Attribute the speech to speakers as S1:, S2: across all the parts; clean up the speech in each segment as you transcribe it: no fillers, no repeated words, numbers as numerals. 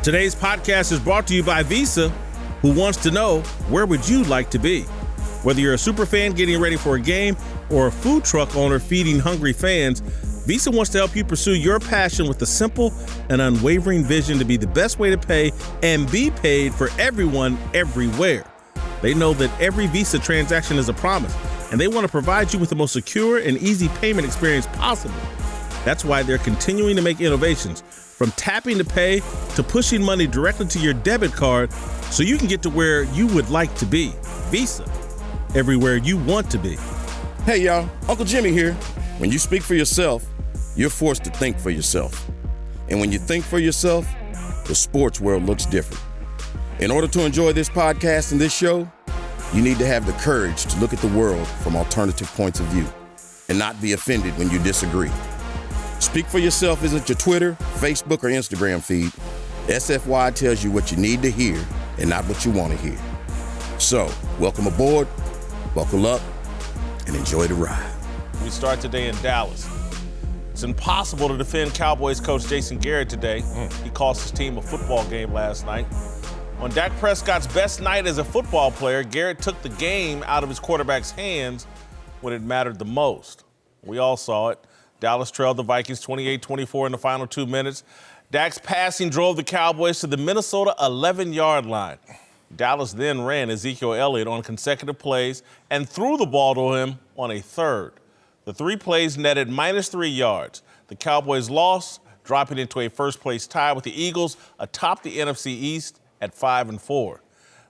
S1: Today's podcast is brought to you by Visa, who wants to know, where would you like to be? Whether you're a super fan getting ready for a game or a food truck owner feeding hungry fans, Visa wants to help you pursue your passion with a simple and unwavering vision to be the best way to pay and be paid for everyone, everywhere. They know that every Visa transaction is a promise, and they want to provide you with the most secure and easy payment experience possible. That's why they're continuing to make innovations, from tapping to pay to pushing money directly to your debit card so you can get to where you would like to be. Visa, everywhere you want to be.
S2: Hey y'all, Uncle Jimmy here. When you speak for yourself, you're forced to think for yourself. And when you think for yourself, the sports world looks different. In order to enjoy this podcast and this show, you need to have the courage to look at the world from alternative points of view and not be offended when you disagree. Speak for yourself isn't your Twitter, Facebook, or Instagram feed. SFY tells you what you need to hear and not what you want to hear. So, welcome aboard, buckle up, and enjoy the ride.
S1: We start today in Dallas. It's impossible to defend Cowboys coach Jason Garrett today. He cost his team a football game last night. On Dak Prescott's best night as a football player, Garrett took the game out of his quarterback's hands when it mattered the most. We all saw it. Dallas trailed the Vikings 28-24 in the final 2 minutes. Dak's passing drove the Cowboys to the Minnesota 11-yard line. Dallas then ran Ezekiel Elliott on consecutive plays and threw the ball to him on a third. The 3 plays netted -3 yards. The Cowboys lost, dropping into a first-place tie with the Eagles atop the NFC East at 5-4.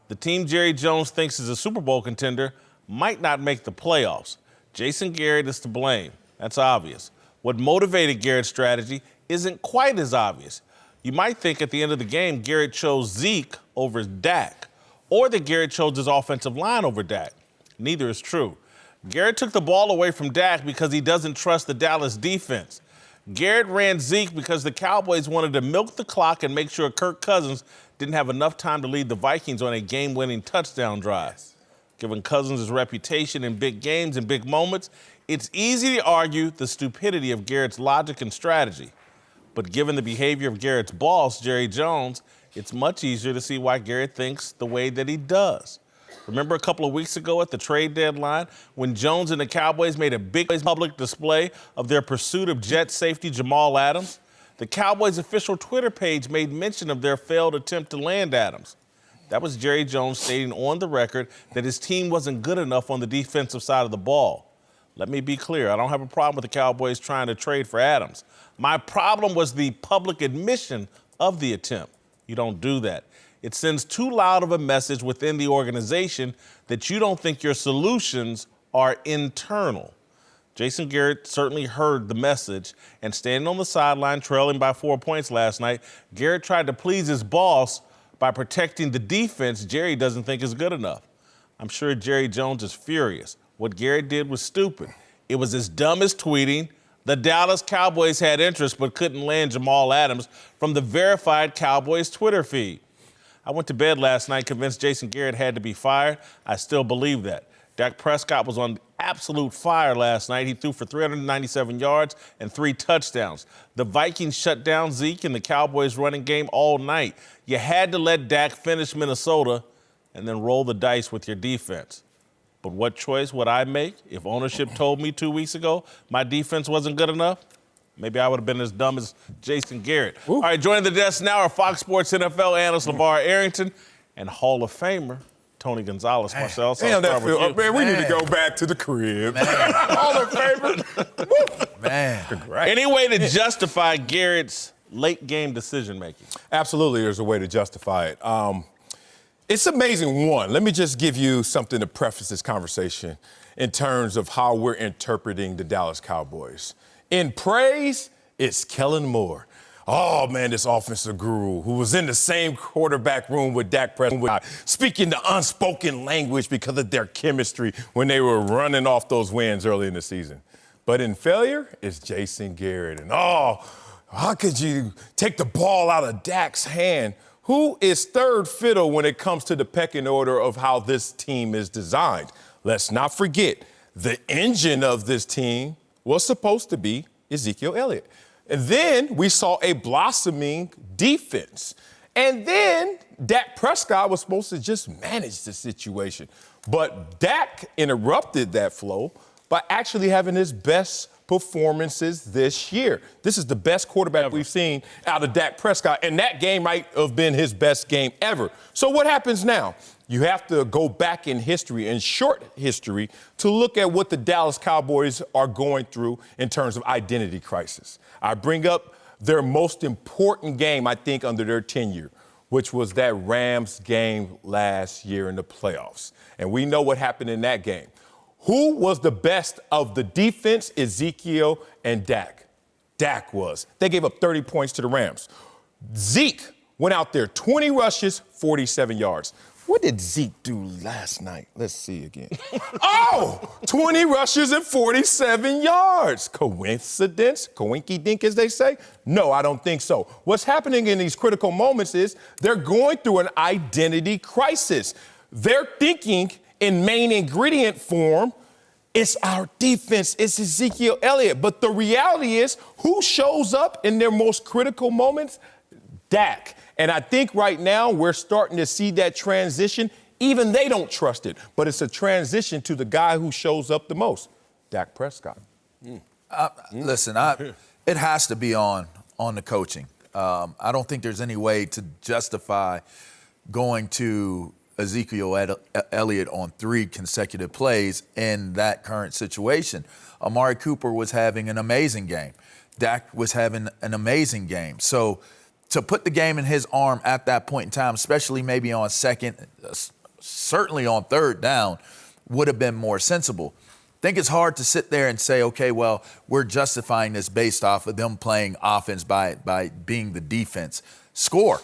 S1: The team Jerry Jones thinks is a Super Bowl contender might not make the playoffs. Jason Garrett is to blame. That's obvious. What motivated Garrett's strategy isn't quite as obvious. You might think at the end of the game, Garrett chose Zeke over Dak, or that Garrett chose his offensive line over Dak. Neither is true. Garrett took the ball away from Dak because he doesn't trust the Dallas defense. Garrett ran Zeke because the Cowboys wanted to milk the clock and make sure Kirk Cousins didn't have enough time to lead the Vikings on a game-winning touchdown drive. Given Cousins' reputation in big games and big moments, it's easy to argue the stupidity of Garrett's logic and strategy. But given the behavior of Garrett's boss, Jerry Jones, it's much easier to see why Garrett thinks the way that he does. Remember a couple of weeks ago at the trade deadline when Jones and the Cowboys made a big public display of their pursuit of Jet safety Jamal Adams? The Cowboys' official Twitter page made mention of their failed attempt to land Adams. That was Jerry Jones stating on the record that his team wasn't good enough on the defensive side of the ball. Let me be clear, I don't have a problem with the Cowboys trying to trade for Adams. My problem was the public admission of the attempt. You don't do that. It sends too loud of a message within the organization that you don't think your solutions are internal. Jason Garrett certainly heard the message, and standing on the sideline trailing by 4 points last night, Garrett tried to please his boss by protecting the defense Jerry doesn't think is good enough. I'm sure Jerry Jones is furious. What Garrett did was stupid. It was as dumb as tweeting, the Dallas Cowboys had interest but couldn't land Jamal Adams from the verified Cowboys Twitter feed. I went to bed last night convinced Jason Garrett had to be fired. I still believe that. Dak Prescott was on absolute fire last night. He threw for 397 yards and 3 touchdowns. The Vikings shut down Zeke and the Cowboys running game all night. You had to let Dak finish Minnesota and then roll the dice with your defense. But what choice would I make if ownership told me 2 weeks ago my defense wasn't good enough? Maybe I would have been as dumb as Jason Garrett. Ooh. All right, joining the desk now are Fox Sports NFL analyst Lamar Arrington and Hall of Famer Tony Gonzalez. Marcel,
S3: damn, that feel, man, we need to go back to the crib. Hall of Famer.
S4: Man.
S3: Congrats.
S1: Any way to justify Garrett's late game decision making?
S3: Absolutely, there's a way to justify it. It's amazing. One, let me just give you something to preface this conversation in terms of how we're interpreting the Dallas Cowboys. In praise, it's Kellen Moore. Oh, man, this offensive guru who was in the same quarterback room with Dak Prescott, speaking the unspoken language because of their chemistry when they were running off those wins early in the season. But in failure, it's Jason Garrett. And, how could you take the ball out of Dak's hand? Who is third fiddle when it comes to the pecking order of how this team is designed? Let's not forget, the engine of this team was supposed to be Ezekiel Elliott. And then we saw a blossoming defense. And then Dak Prescott was supposed to just manage the situation. But Dak interrupted that flow by actually having his best performances this year. This is the best quarterback we've seen out of Dak Prescott, and that game might have been his best game ever. So what happens now? You have to go back in history, in short history, to look at what the Dallas Cowboys are going through in terms of identity crisis. I bring up their most important game, I think, under their tenure, which was that Rams game last year in the playoffs. And we know what happened in that game. Who was the best of the defense, Ezekiel and Dak? Dak was. They gave up 30 points to the Rams. Zeke went out there, 20 rushes, 47 yards. What did Zeke do last night? Let's see again. 20 rushes and 47 yards. Coincidence? Coinky-dink, as they say? No, I don't think so. What's happening in these critical moments is they're going through an identity crisis. They're thinking in main ingredient form, it's our defense, it's Ezekiel Elliott. But the reality is, who shows up in their most critical moments? Dak. And I think right now we're starting to see that transition. Even they don't trust it, but it's a transition to the guy who shows up the most, Dak Prescott.
S4: Listen, it has to be on the coaching. I don't think there's any way to justify going to Ezekiel Elliott on 3 consecutive plays in that current situation. Amari Cooper was having an amazing game. Dak was having an amazing game. So to put the game in his arm at that point in time, especially maybe on second, certainly on third down, would have been more sensible. I think it's hard to sit there and say, okay, well, we're justifying this based off of them playing offense by being the defense. Score.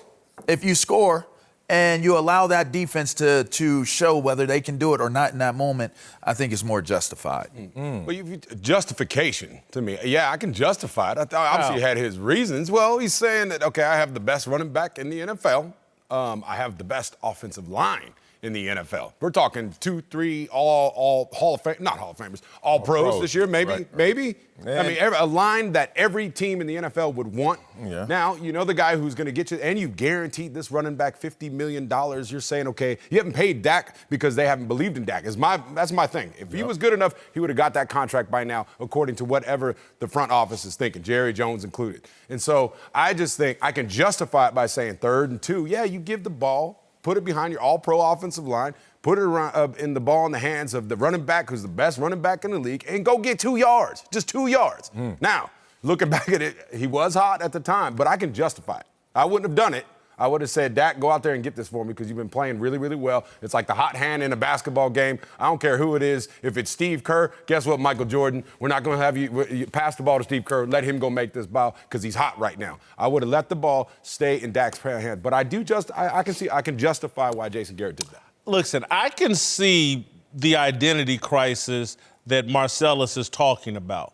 S4: If you score and you allow that defense to show whether they can do it or not in that moment, I think it's more justified.
S5: Well, justification to me, yeah, I can justify it. I thought obviously he had his reasons. Well, he's saying that, okay, I have the best running back in the NFL. I have the best offensive line in the NFL. We're talking 2, 3, all Hall of Fame, not Hall of Famers, all pros this year, maybe,
S3: right.
S5: maybe.
S3: Man.
S5: I mean, a line that every team in the NFL would want.
S3: Yeah.
S5: Now, you know the guy who's going to get you, and you guaranteed this running back $50 million. You're saying, okay, you haven't paid Dak because they haven't believed in Dak. That's my thing. If he was good enough, he would have got that contract by now, according to whatever the front office is thinking, Jerry Jones included. And so I just think I can justify it by saying 3rd and 2. Yeah, you give the ball, put it behind your all-pro offensive line, put it around, in the ball in the hands of the running back who's the best running back in the league, and go get 2 yards, just 2 yards. Now, looking back at it, he was hot at the time, but I can justify it. I wouldn't have done it. I would have said, Dak, go out there and get this for me because you've been playing really, really well. It's like the hot hand in a basketball game. I don't care who it is. If it's Steve Kerr, guess what, Michael Jordan? We're not going to have you pass the ball to Steve Kerr. Let him go make this ball because he's hot right now. I would have let the ball stay in Dak's hand. But I can justify why Jason Garrett did that.
S1: Listen, I can see the identity crisis that Marcellus is talking about.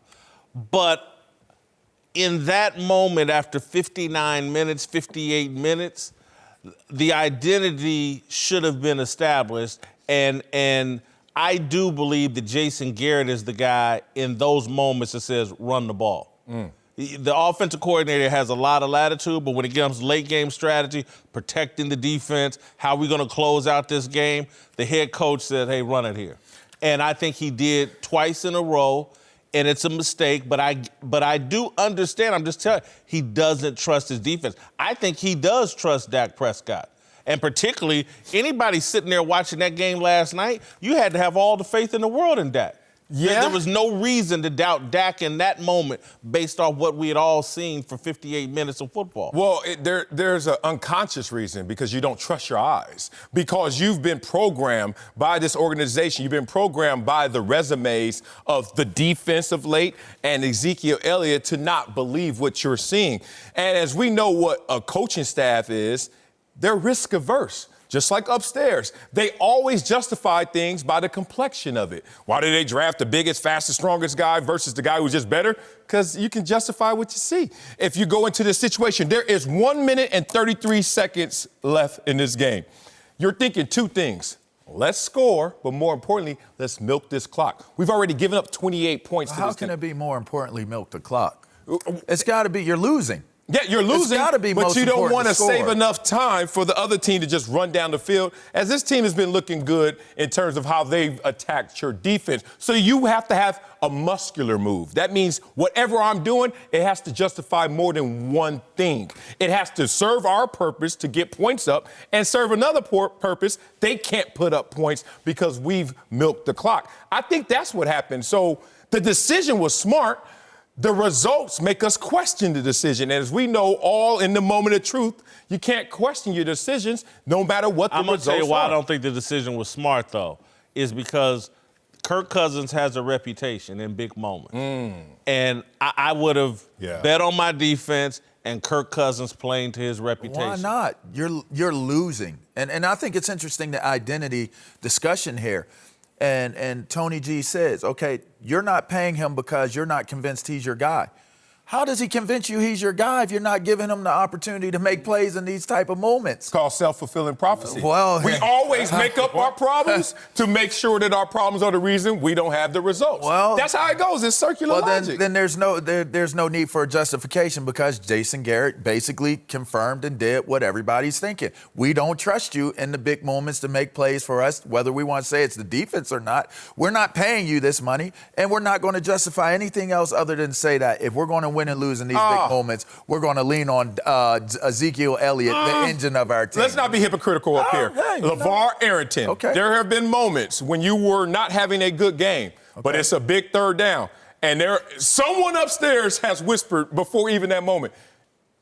S1: But in that moment, after 59 minutes, 58 minutes, the identity should have been established. And I do believe that Jason Garrett is the guy in those moments that says, run the ball. The offensive coordinator has a lot of latitude, but when it comes to late game strategy, protecting the defense, how we going to close out this game, the head coach said, hey, run it here. And I think he did twice in a row. And it's a mistake, but I do understand. I'm just telling you, he doesn't trust his defense. I think he does trust Dak Prescott. And particularly, anybody sitting there watching that game last night, you had to have all the faith in the world in Dak.
S3: Yeah.
S1: There was no reason to doubt Dak in that moment based on what we had all seen for 58 minutes of football.
S3: Well, there's an unconscious reason because you don't trust your eyes. Because you've been programmed by this organization. You've been programmed by the resumes of the defense of late and Ezekiel Elliott to not believe what you're seeing. And as we know what a coaching staff is, they're risk averse. Just like upstairs, they always justify things by the complexion of it. Why do they draft the biggest, fastest, strongest guy versus the guy who's just better? Because you can justify what you see. If you go into this situation, there is 1 minute and 33 seconds left in this game. You're thinking 2 things. Let's score, but more importantly, let's milk this clock. We've already given up 28 points to this team.
S4: How can it be more importantly milk the clock? It's got to be you're losing.
S3: Yeah, you're losing,
S4: gotta be
S3: but
S4: most
S3: you don't
S4: important
S3: want to
S4: to score.
S3: save enough time for the other team to just run down the field, as this team has been looking good in terms of how they've attacked your defense. So you have to have a muscular move. That means whatever I'm doing, it has to justify more than one thing. It has to serve our purpose to get points up and serve another purpose. They can't put up points because we've milked the clock. I think that's what happened. So the decision was smart. The results make us question the decision. And as we know, all in the moment of truth, you can't question your decisions no matter what the results are.
S1: I'm going to tell you why I don't think the decision was smart, though, is because Kirk Cousins has a reputation in big moments. And I would have bet on my defense and Kirk Cousins playing to his reputation.
S4: Why not? You're losing. And I think it's interesting, the identity discussion here. And Tony G says, okay, you're not paying him because you're not convinced he's your guy. How does he convince you he's your guy if you're not giving him the opportunity to make plays in these type of moments?
S3: It's called self-fulfilling prophecy.
S4: Well,
S3: we always make up our problems to make sure that our problems are the reason we don't have the results.
S4: Well,
S3: that's how it goes. It's circular logic.
S4: Then there's no need for a justification because Jason Garrett basically confirmed and did what everybody's thinking. We don't trust you in the big moments to make plays for us, whether we want to say it's the defense or not. We're not paying you this money, and we're not going to justify anything else other than say that if we're going to win and lose in these big moments, we're going to lean on Ezekiel Elliott, the engine of our team.
S3: Let's not be hypocritical up here.
S4: Hey,
S3: LeVar Arrington.
S4: Okay.
S3: There have been moments when you were not having a good game, but it's a big third down. And someone upstairs has whispered before even that moment,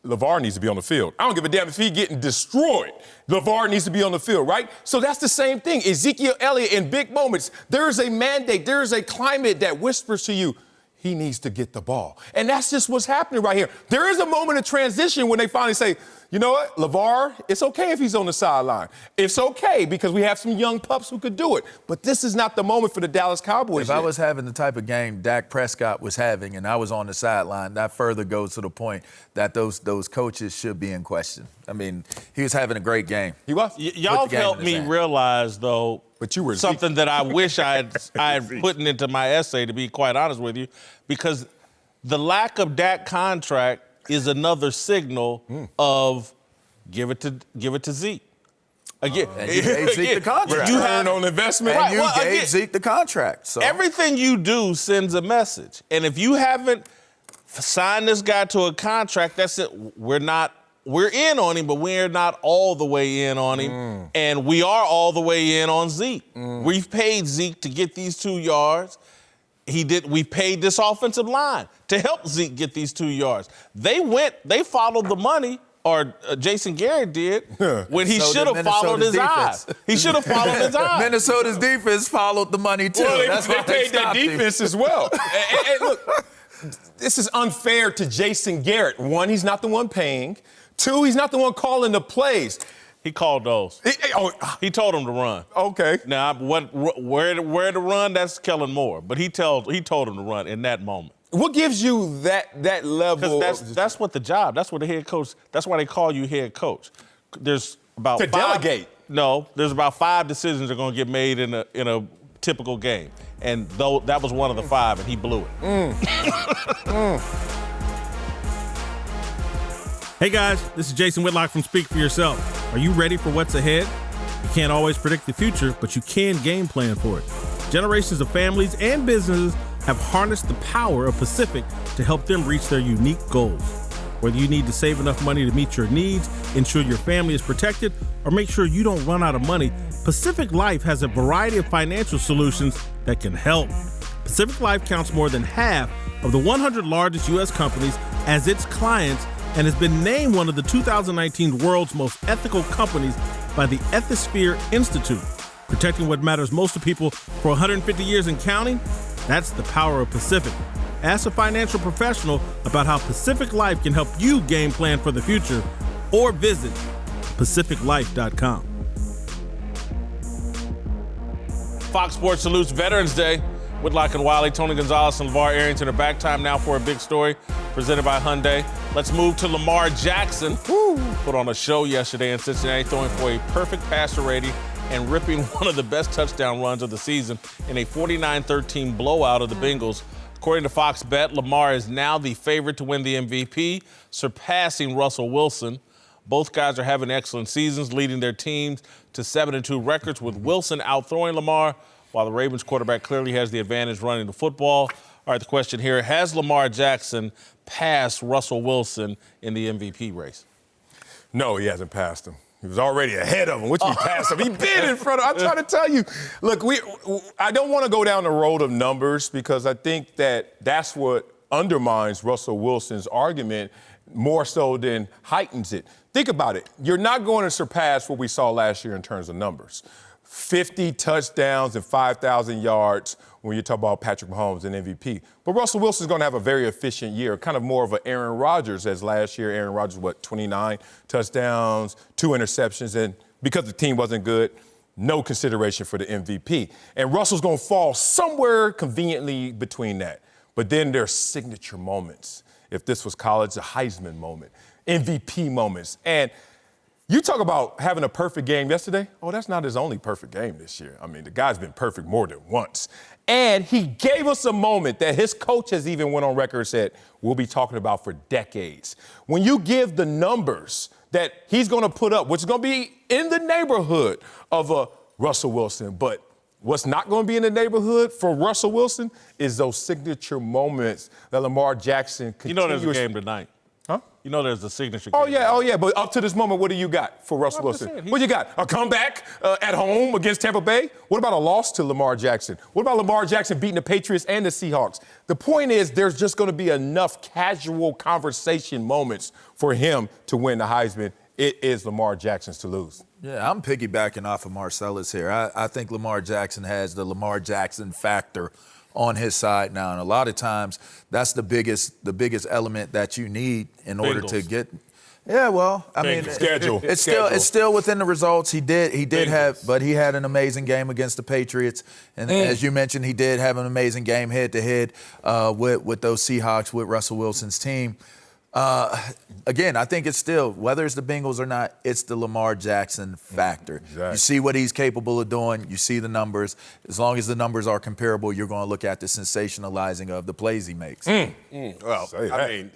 S3: LeVar needs to be on the field. I don't give a damn if he's getting destroyed. LeVar needs to be on the field, right? So that's the same thing. Ezekiel Elliott, in big moments, there is a mandate, there is a climate that whispers to you, he needs to get the ball. And that's just what's happening right here. There is a moment of transition when they finally say, you know what, LeVar, it's okay if he's on the sideline. It's okay because we have some young pups who could do it. But this is not the moment for the Dallas Cowboys
S4: If I was having the type of game Dak Prescott was having and I was on the sideline, that further goes to the point that those coaches should be in question. I mean, he was having a great game.
S3: He was.
S1: Y'all helped me realize, though,
S3: but you were
S1: something that I wish I had put into my essay, to be quite honest with you, because the lack of Dak contract is another signal of give it to Zeke. Again,
S4: and you gave Zeke the contract.
S3: You had on investment.
S4: And you gave Zeke the contract. So
S1: everything you do sends a message. And if you haven't signed this guy to a contract, that's it. We're in on him, but we're not all the way in on him. And we are all the way in on Zeke. We've paid Zeke to get these 2 yards. We paid this offensive line to help Zeke get these 2 yards. They followed the money, or Jason Garrett did, when he should have followed his eyes. He should have followed his eyes.
S4: Minnesota's defense followed the money, too.
S3: Well, they paid their defense as well. and look, this is unfair to Jason Garrett. 1, he's not the one paying. 2, he's not the one calling the plays.
S1: He called those. He told him to run.
S3: Okay.
S1: Now, where to run, that's Kellen Moore. But he told him to run in that moment.
S3: What gives you that level?
S1: Because that's what that's what the head coach, that's why they call you head coach. There's about
S3: delegate.
S1: No, there's about 5 decisions that are going to get made in a typical game. And though that was one of the 5, and he blew it.
S6: Hey guys, this is Jason Whitlock from Speak For Yourself. Are you ready for what's ahead? You can't always predict the future, but you can game plan for it. Generations of families and businesses have harnessed the power of Pacific to help them reach their unique goals. Whether you need to save enough money to meet your needs, ensure your family is protected, or make sure you don't run out of money, Pacific Life has a variety of financial solutions that can help. Pacific Life counts more than half of the 100 largest U.S. companies as its clients and has been named one of the 2019 world's most ethical companies by the Ethisphere Institute. Protecting what matters most to people for 150 years and counting? That's the power of Pacific. Ask a financial professional about how Pacific Life can help you game plan for the future, or visit pacificlife.com.
S1: Fox Sports salutes Veterans Day. Whitlock and Wiley, Tony Gonzalez, and LeVar Arrington are back. Time now for a big story presented by Hyundai. Let's move to Lamar Jackson. Put on a show yesterday in Cincinnati, throwing for a perfect passer rating and ripping one of the best touchdown runs of the season in a 49-13 blowout of the Bengals. According to Fox Bet, Lamar is now the favorite to win the MVP, surpassing Russell Wilson. Both guys are having excellent seasons, leading their teams to 7-2 records, with Wilson outthrowing Lamar, while the Ravens quarterback clearly has the advantage running the football. All right, the question here, has Lamar Jackson passed Russell Wilson in the MVP race?
S3: No, he hasn't passed him. He was already ahead of him. Which he passed him. He been in front of him. I'm trying to tell you. Look, I don't want to go down the road of numbers because I think that's what undermines Russell Wilson's argument more so than heightens it. Think about it. You're not going to surpass what we saw last year in terms of numbers. 50 touchdowns and 5,000 yards when you talk about Patrick Mahomes and MVP. But Russell Wilson's going to have a very efficient year, kind of more of an Aaron Rodgers as last year. Aaron Rodgers, 29 touchdowns, 2 interceptions, and because the team wasn't good, no consideration for the MVP. And Russell's going to fall somewhere conveniently between that. But then there's signature moments. If this was college, a Heisman moment, MVP moments. And you talk about having a perfect game yesterday. Oh, that's not his only perfect game this year. I mean, the guy's been perfect more than once. And he gave us a moment that his coach has even went on record and said, we'll be talking about for decades. When you give the numbers that he's going to put up, which is going to be in the neighborhood of a Russell Wilson, but what's not going to be in the neighborhood for Russell Wilson is those signature moments that Lamar Jackson continues.
S1: You know there's a game tonight. Huh? You know there's a signature game.
S3: Oh, yeah. But up to this moment, what do you got for Russell Wilson? What you got? A comeback at home against Tampa Bay? What about a loss to Lamar Jackson? What about Lamar Jackson beating the Patriots and the Seahawks? The point is there's just going to be enough casual conversation moments for him to win the Heisman. It is Lamar Jackson's to lose.
S4: Yeah, I'm piggybacking off of Marcellus here. I think Lamar Jackson has the Lamar Jackson factor on his side now, and a lot of times that's the biggest element that you need in order to get. Yeah, well, I mean,
S3: schedule.
S4: It's still within the results. He did have, but he had an amazing game against the Patriots, and as you mentioned, he did have an amazing game head-to-head with those Seahawks, with Russell Wilson's team. Again, I think it's still, whether it's the Bengals or not, it's the Lamar Jackson factor.
S3: Exactly.
S4: You see what he's capable of doing. You see the numbers. As long as the numbers are comparable, you're going to look at the sensationalizing of the plays he makes.
S5: Well, I mean,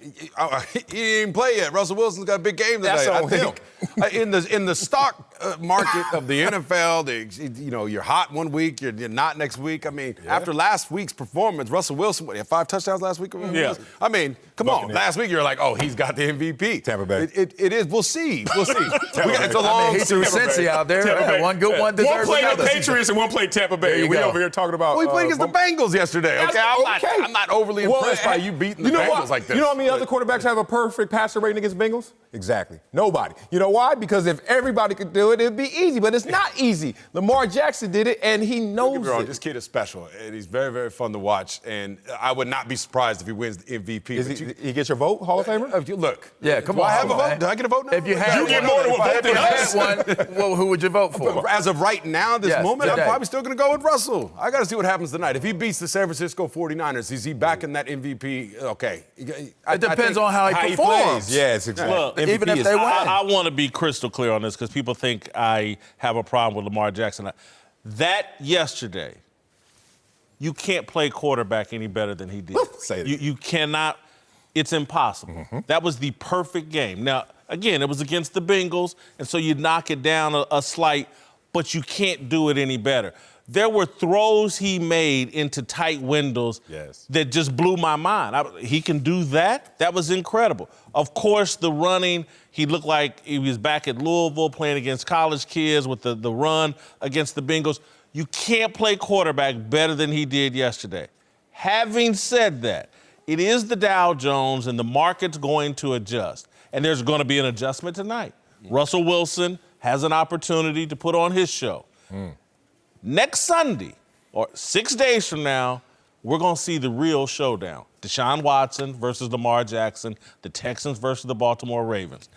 S5: he didn't play yet. Russell Wilson's got a big game today.
S3: That's on
S5: him. In the stock market of the NFL, you're hot one week, you're not next week. I mean, after last week's performance, Russell Wilson, he had 5 touchdowns last week?
S1: Yeah.
S5: I mean, come on. Last week you're like, oh, he's got the MVP.
S3: Tampa Bay.
S5: It is. We'll see. It's a long.
S4: He threw Cincy out there. One good one deserves
S3: one
S4: another.
S3: played the Patriots and one played Tampa Bay. We over here talking about.
S5: We played against the Bengals yesterday. Okay, I'm not overly impressed by you beating the Bengals like this.
S3: You know how many other quarterbacks have a perfect passer rating against Bengals? Exactly. Nobody. You know why? Because if everybody could do it, it'd be easy. But it's not easy. Lamar Jackson did it, and he knows it.
S5: This kid is special, and he's very, very fun to watch. And I would not be surprised if he wins the MVP.
S3: He gets your vote, Hall of Famer?
S5: Look.
S4: Yeah, come on.
S5: Do I have a vote? Do I get a vote now?
S4: If you had
S3: You get more than one vote than us.
S4: Well, who would you vote for?
S5: As of right now, this moment,
S4: today.
S5: I'm probably still going to go with Russell. I got to see what happens tonight. If he beats the San Francisco 49ers, is he back in that MVP? Okay.
S4: It depends on how he performs.
S3: Yes, exactly.
S1: Look,
S4: even if they win.
S1: I want to be crystal clear on this because people think I have a problem with Lamar Jackson. That yesterday, you can't play quarterback any better than he did.
S3: Say it.
S1: You cannot. It's impossible.
S3: Mm-hmm.
S1: That was the perfect game. Now, again, it was against the Bengals, and so you knock it down a slight, but you can't do it any better. There were throws he made into tight windows that just blew my mind. He can do that? That was incredible. Of course, the running, he looked like he was back at Louisville playing against college kids with the run against the Bengals. You can't play quarterback better than he did yesterday. Having said that, it is the Dow Jones, and the market's going to adjust. And there's going to be an adjustment tonight. Russell Wilson has an opportunity to put on his show. Next Sunday, or 6 days from now, we're going to see the real showdown. Deshaun Watson versus Lamar Jackson, the Texans versus the Baltimore Ravens.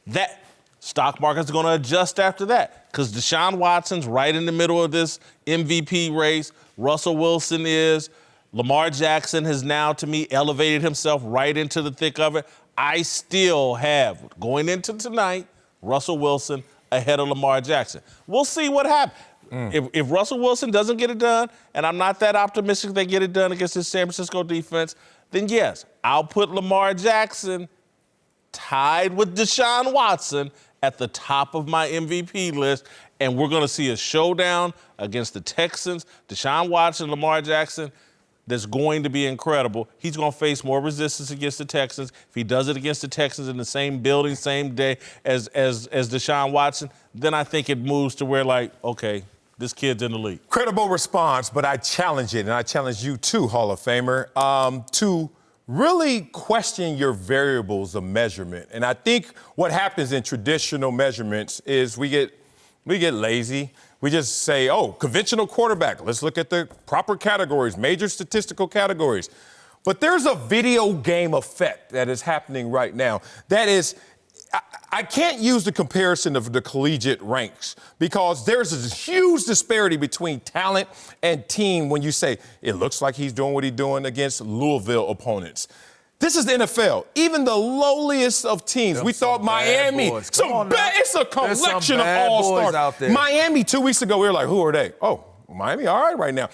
S1: That stock market's going to adjust after that because Deshaun Watson's right in the middle of this MVP race. Russell Wilson is. Lamar Jackson has now, to me, elevated himself right into the thick of it. I still have, going into tonight, Russell Wilson ahead of Lamar Jackson. We'll see what happens. If Russell Wilson doesn't get it done, and I'm not that optimistic they get it done against this San Francisco defense, then yes, I'll put Lamar Jackson tied with Deshaun Watson at the top of my MVP list, and we're going to see a showdown against the Texans. Deshaun Watson, Lamar Jackson, that's going to be incredible. He's going to face more resistance against the Texans. If he does it against the Texans in the same building, same day as Deshaun Watson, then I think it moves to where, like, okay, this kid's in the league.
S3: Credible response, but I challenge it, and I challenge you too, Hall of Famer, to really question your variables of measurement. And I think what happens in traditional measurements is we get lazy. We just say, oh, conventional quarterback. Let's look at the proper categories, major statistical categories. But there's a video game effect that is happening right now. That is, I can't use the comparison of the collegiate ranks because there's a huge disparity between talent and team when you say, it looks like he's doing what he's doing against Louisville opponents. This is the NFL. Even the lowliest of teams. We thought Miami. It's a collection of all-stars.
S4: Out there.
S3: Miami 2 weeks ago, we were like, who are they? Oh, Miami, all right now.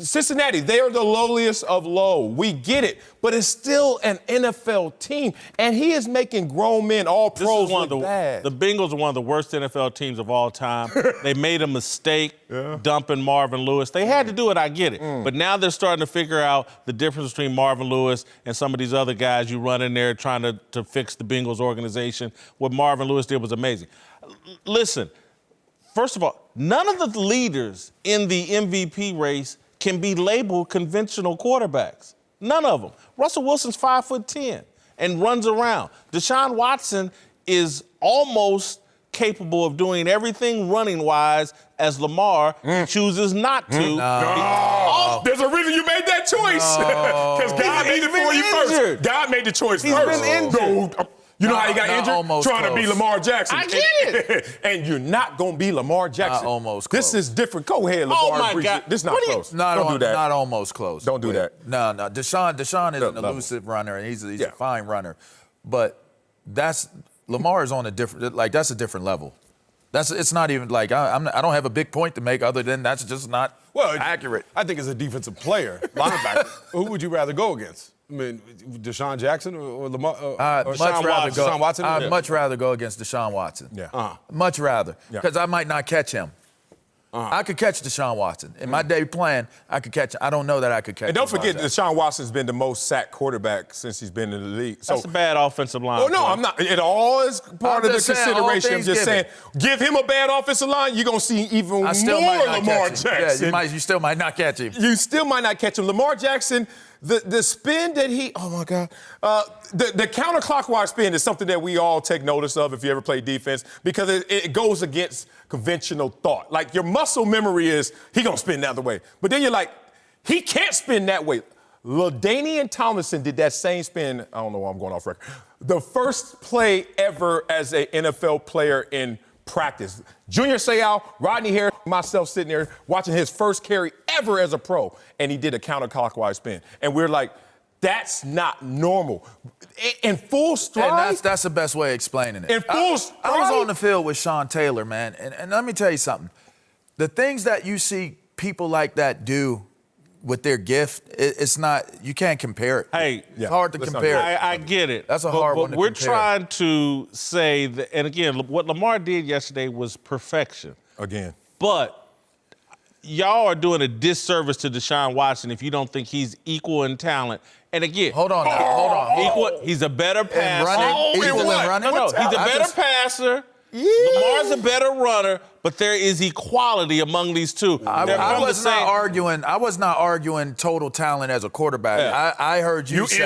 S3: Cincinnati, they are the lowliest of low. We get it. But it's still an NFL team. And he is making grown men, all pros, look bad.
S1: The Bengals are one of the worst NFL teams of all time. They made a mistake dumping Marvin Lewis. They had to do it, I get it. But now they're starting to figure out the difference between Marvin Lewis and some of these other guys you run in there trying to fix the Bengals organization. What Marvin Lewis did was amazing. Listen, first of all, none of the leaders in the MVP race can be labeled conventional quarterbacks. None of them. Russell Wilson's 5'10" and runs around. Deshaun Watson is almost capable of doing everything running-wise as Lamar chooses not to.
S3: There's a reason you made that choice. Because God made it for you first. God made the choice
S1: He's
S3: first.
S1: been injured.
S3: You know how he got injured? Trying to be Lamar Jackson.
S1: I get it.
S3: And you're not going to be Lamar Jackson.
S4: Almost close.
S3: This is different. Go ahead, Lamar.
S1: Oh, my God.
S3: This is not close. Don't do that.
S4: Not almost close.
S3: Don't do that.
S4: No. Deshaun is an elusive runner, and he's a fine runner. But Lamar is on a different, that's a different level. It's not even like, I don't have a big point to make other than that's just not accurate.
S5: I think as a defensive player, linebacker, who would you rather go against? I mean, Deshaun Jackson or Lamar? Deshaun Watson?
S4: I'd much rather go against Deshaun Watson.
S3: Yeah.
S4: Much rather. Because I might not catch him. I could catch Deshaun Watson. In my day plan, I could catch him. I don't know that I could catch him.
S3: And don't forget, Deshaun Watson's been the most sacked quarterback since he's been in the league.
S1: That's a bad offensive line.
S3: Oh, no, I'm not. It all is part of the consideration. I'm just saying, give him a bad offensive line, you're going to see even more Lamar Jackson.
S4: Yeah, you still might not catch him.
S3: You still might not catch him. Lamar Jackson, the spin that oh, my God. The counterclockwise spin is something that we all take notice of if you ever play defense because it goes against conventional thought. Like your muscle memory is, he going to spin the other way. But then you're like, he can't spin that way. LaDainian Tomlinson did that same spin. I don't know why I'm going off record. The first play ever as an NFL player in practice. Junior Seau, Rodney Harris, myself sitting there watching his first carry ever as a pro, and he did a counterclockwise spin. And we're like, that's not normal. In full stride.
S4: And that's the best way of explaining it.
S3: In full stride.
S4: I was on the field with Sean Taylor, man, and let me tell you something. The things that you see people like that do with their gift, it's not, you can't compare it.
S1: Hey,
S4: it's hard to compare it.
S1: I get it.
S4: That's a hard one to
S1: we're
S4: compare.
S1: trying to say that, and again, what Lamar did yesterday was perfection.
S3: Again.
S1: But y'all are doing a disservice to Deshaun Watson if you don't think he's equal in talent. And again,
S4: hold on.
S1: He's a better passer.
S4: He's
S1: a better passer.
S3: Yeah.
S1: Lamar's a better runner, but there is equality among these two.
S4: I was not arguing total talent as a quarterback.
S3: Yeah.
S4: I heard you say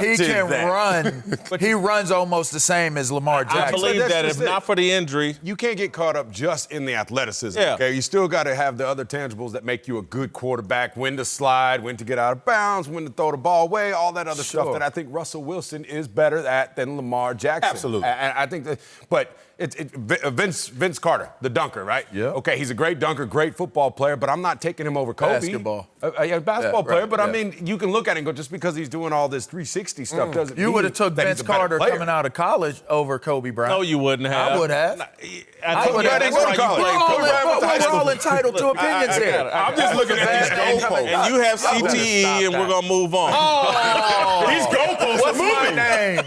S4: he can run. He runs almost the same as Lamar Jackson.
S1: I believe that if not for the injury.
S5: You can't get caught up just in the athleticism,
S1: Yeah.
S5: okay? You still got to have the other tangibles that make you a good quarterback, when to slide, when to get out of bounds, when to throw the ball away, all that other stuff that I think Russell Wilson is better at than Lamar Jackson.
S3: Absolutely.
S5: And I think that, but Vince Carter, the dunker. dunker, right?
S4: Yeah.
S5: Okay, he's a great dunker, great football player, but I'm not taking him over Kobe.
S4: Basketball.
S5: Basketball player,
S4: right,
S5: but
S4: yeah.
S5: I mean, you can look at it and go, just because he's doing all this 360 stuff doesn't mean
S4: You would have took
S5: that he's
S4: Vince
S5: a better
S4: Carter
S5: player.
S4: coming out of college over Kobe Bryant.
S1: No, you wouldn't have.
S4: I would have.
S1: I
S5: would have.
S1: that's
S5: Go to
S1: why you
S5: college.
S1: played
S5: We're
S1: football.
S4: We're all entitled to opinions here.
S3: I'm just looking at these goalposts.
S1: And you have CTE, and we're going to move on.
S3: These goalposts are moving.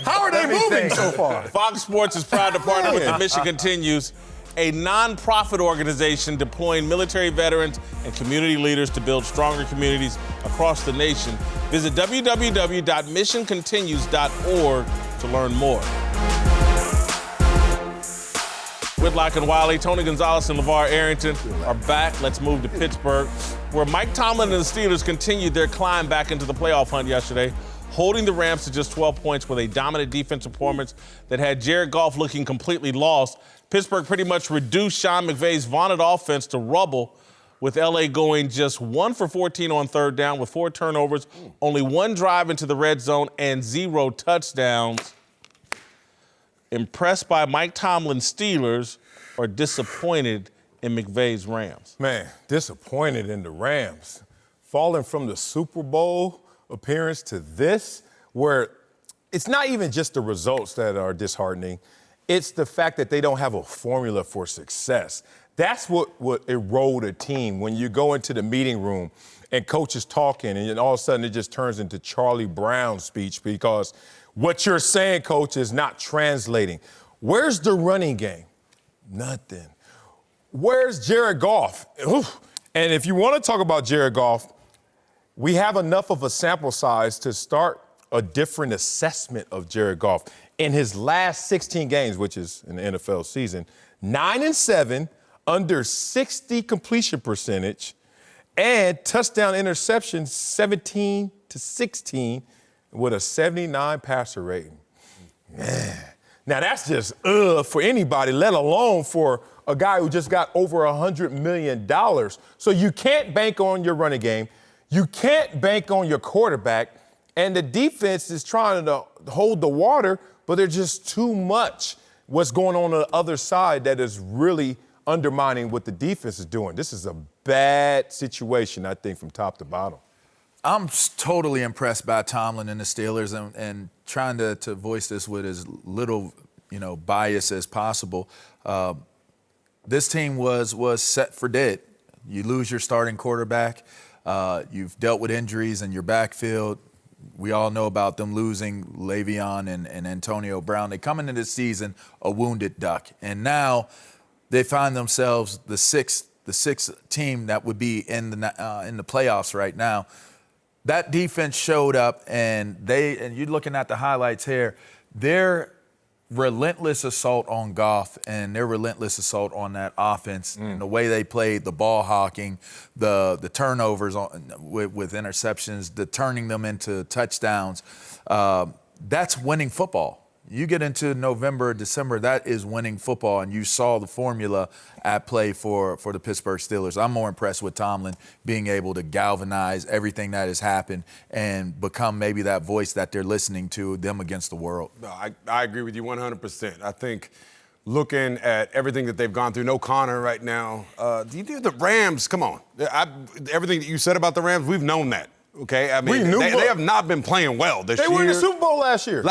S3: How are they moving so far?
S1: Fox Sports is proud to partner with The Mission Continues, a non-profit organization deploying military veterans and community leaders to build stronger communities across the nation. Visit www.missioncontinues.org to learn more. Whitlock and Wiley, Tony Gonzalez and LeVar Arrington are back. Let's move to Pittsburgh, where Mike Tomlin and the Steelers continued their climb back into the playoff hunt yesterday, holding the Rams to just 12 points with a dominant defensive performance that had Jared Goff looking completely lost. Pittsburgh pretty much reduced Sean McVay's vaunted offense to rubble, with LA going just 1 for 14 on third down with 4 turnovers, only 1 drive into the red zone, and 0 touchdowns. Impressed by Mike Tomlin's Steelers or disappointed in McVay's Rams?
S3: Man, disappointed in the Rams. Falling from the Super Bowl appearance to this, where it's not even just the results that are disheartening, it's the fact that they don't have a formula for success. That's what erode a team when you go into the meeting room and coach is talking and then all of a sudden it just turns into Charlie Brown speech because what you're saying, coach, is not translating. Where's the running game? Nothing. Where's Jared Goff? Oof. And if you want to talk about Jared Goff, we have enough of a sample size to start a different assessment of Jared Goff. In his last 16 games, which is in the NFL season, 9-7, under 60 completion percentage, and touchdown interceptions 17-16 with a 79 passer rating. Man, now that's just for anybody, let alone for a guy who just got over $100 million. So you can't bank on your running game. You can't bank on your quarterback. And the defense is trying to hold the water, but there's just too much what's going on the other side that is really undermining what the defense is doing. This is a bad situation, I think, from top to bottom.
S4: I'm totally impressed by Tomlin and the Steelers and trying to voice this with as little, bias as possible. This team was set for dead. You lose your starting quarterback. You've dealt with injuries in your backfield. We all know about them losing Le'Veon and Antonio Brown. They come into this season a wounded duck, and now they find themselves the sixth team that would be in the playoffs right now. That defense showed up, and you're looking at the highlights here. Their relentless assault on Goff and their relentless assault on that offense and the way they played, the ball hawking, the turnovers with interceptions, the turning them into touchdowns. That's winning football. You get into November, December, that is winning football, and you saw the formula at play for the Pittsburgh Steelers. I'm more impressed with Tomlin being able to galvanize everything that has happened and become maybe that voice that they're listening to, them against the world.
S5: No, I agree with you 100%. I think looking at everything that they've gone through, no Connor right now. The Rams, come on. Everything that you said about the Rams, we've known that. Okay, I mean, they have not been playing well this year.
S3: They were in the Super Bowl last year.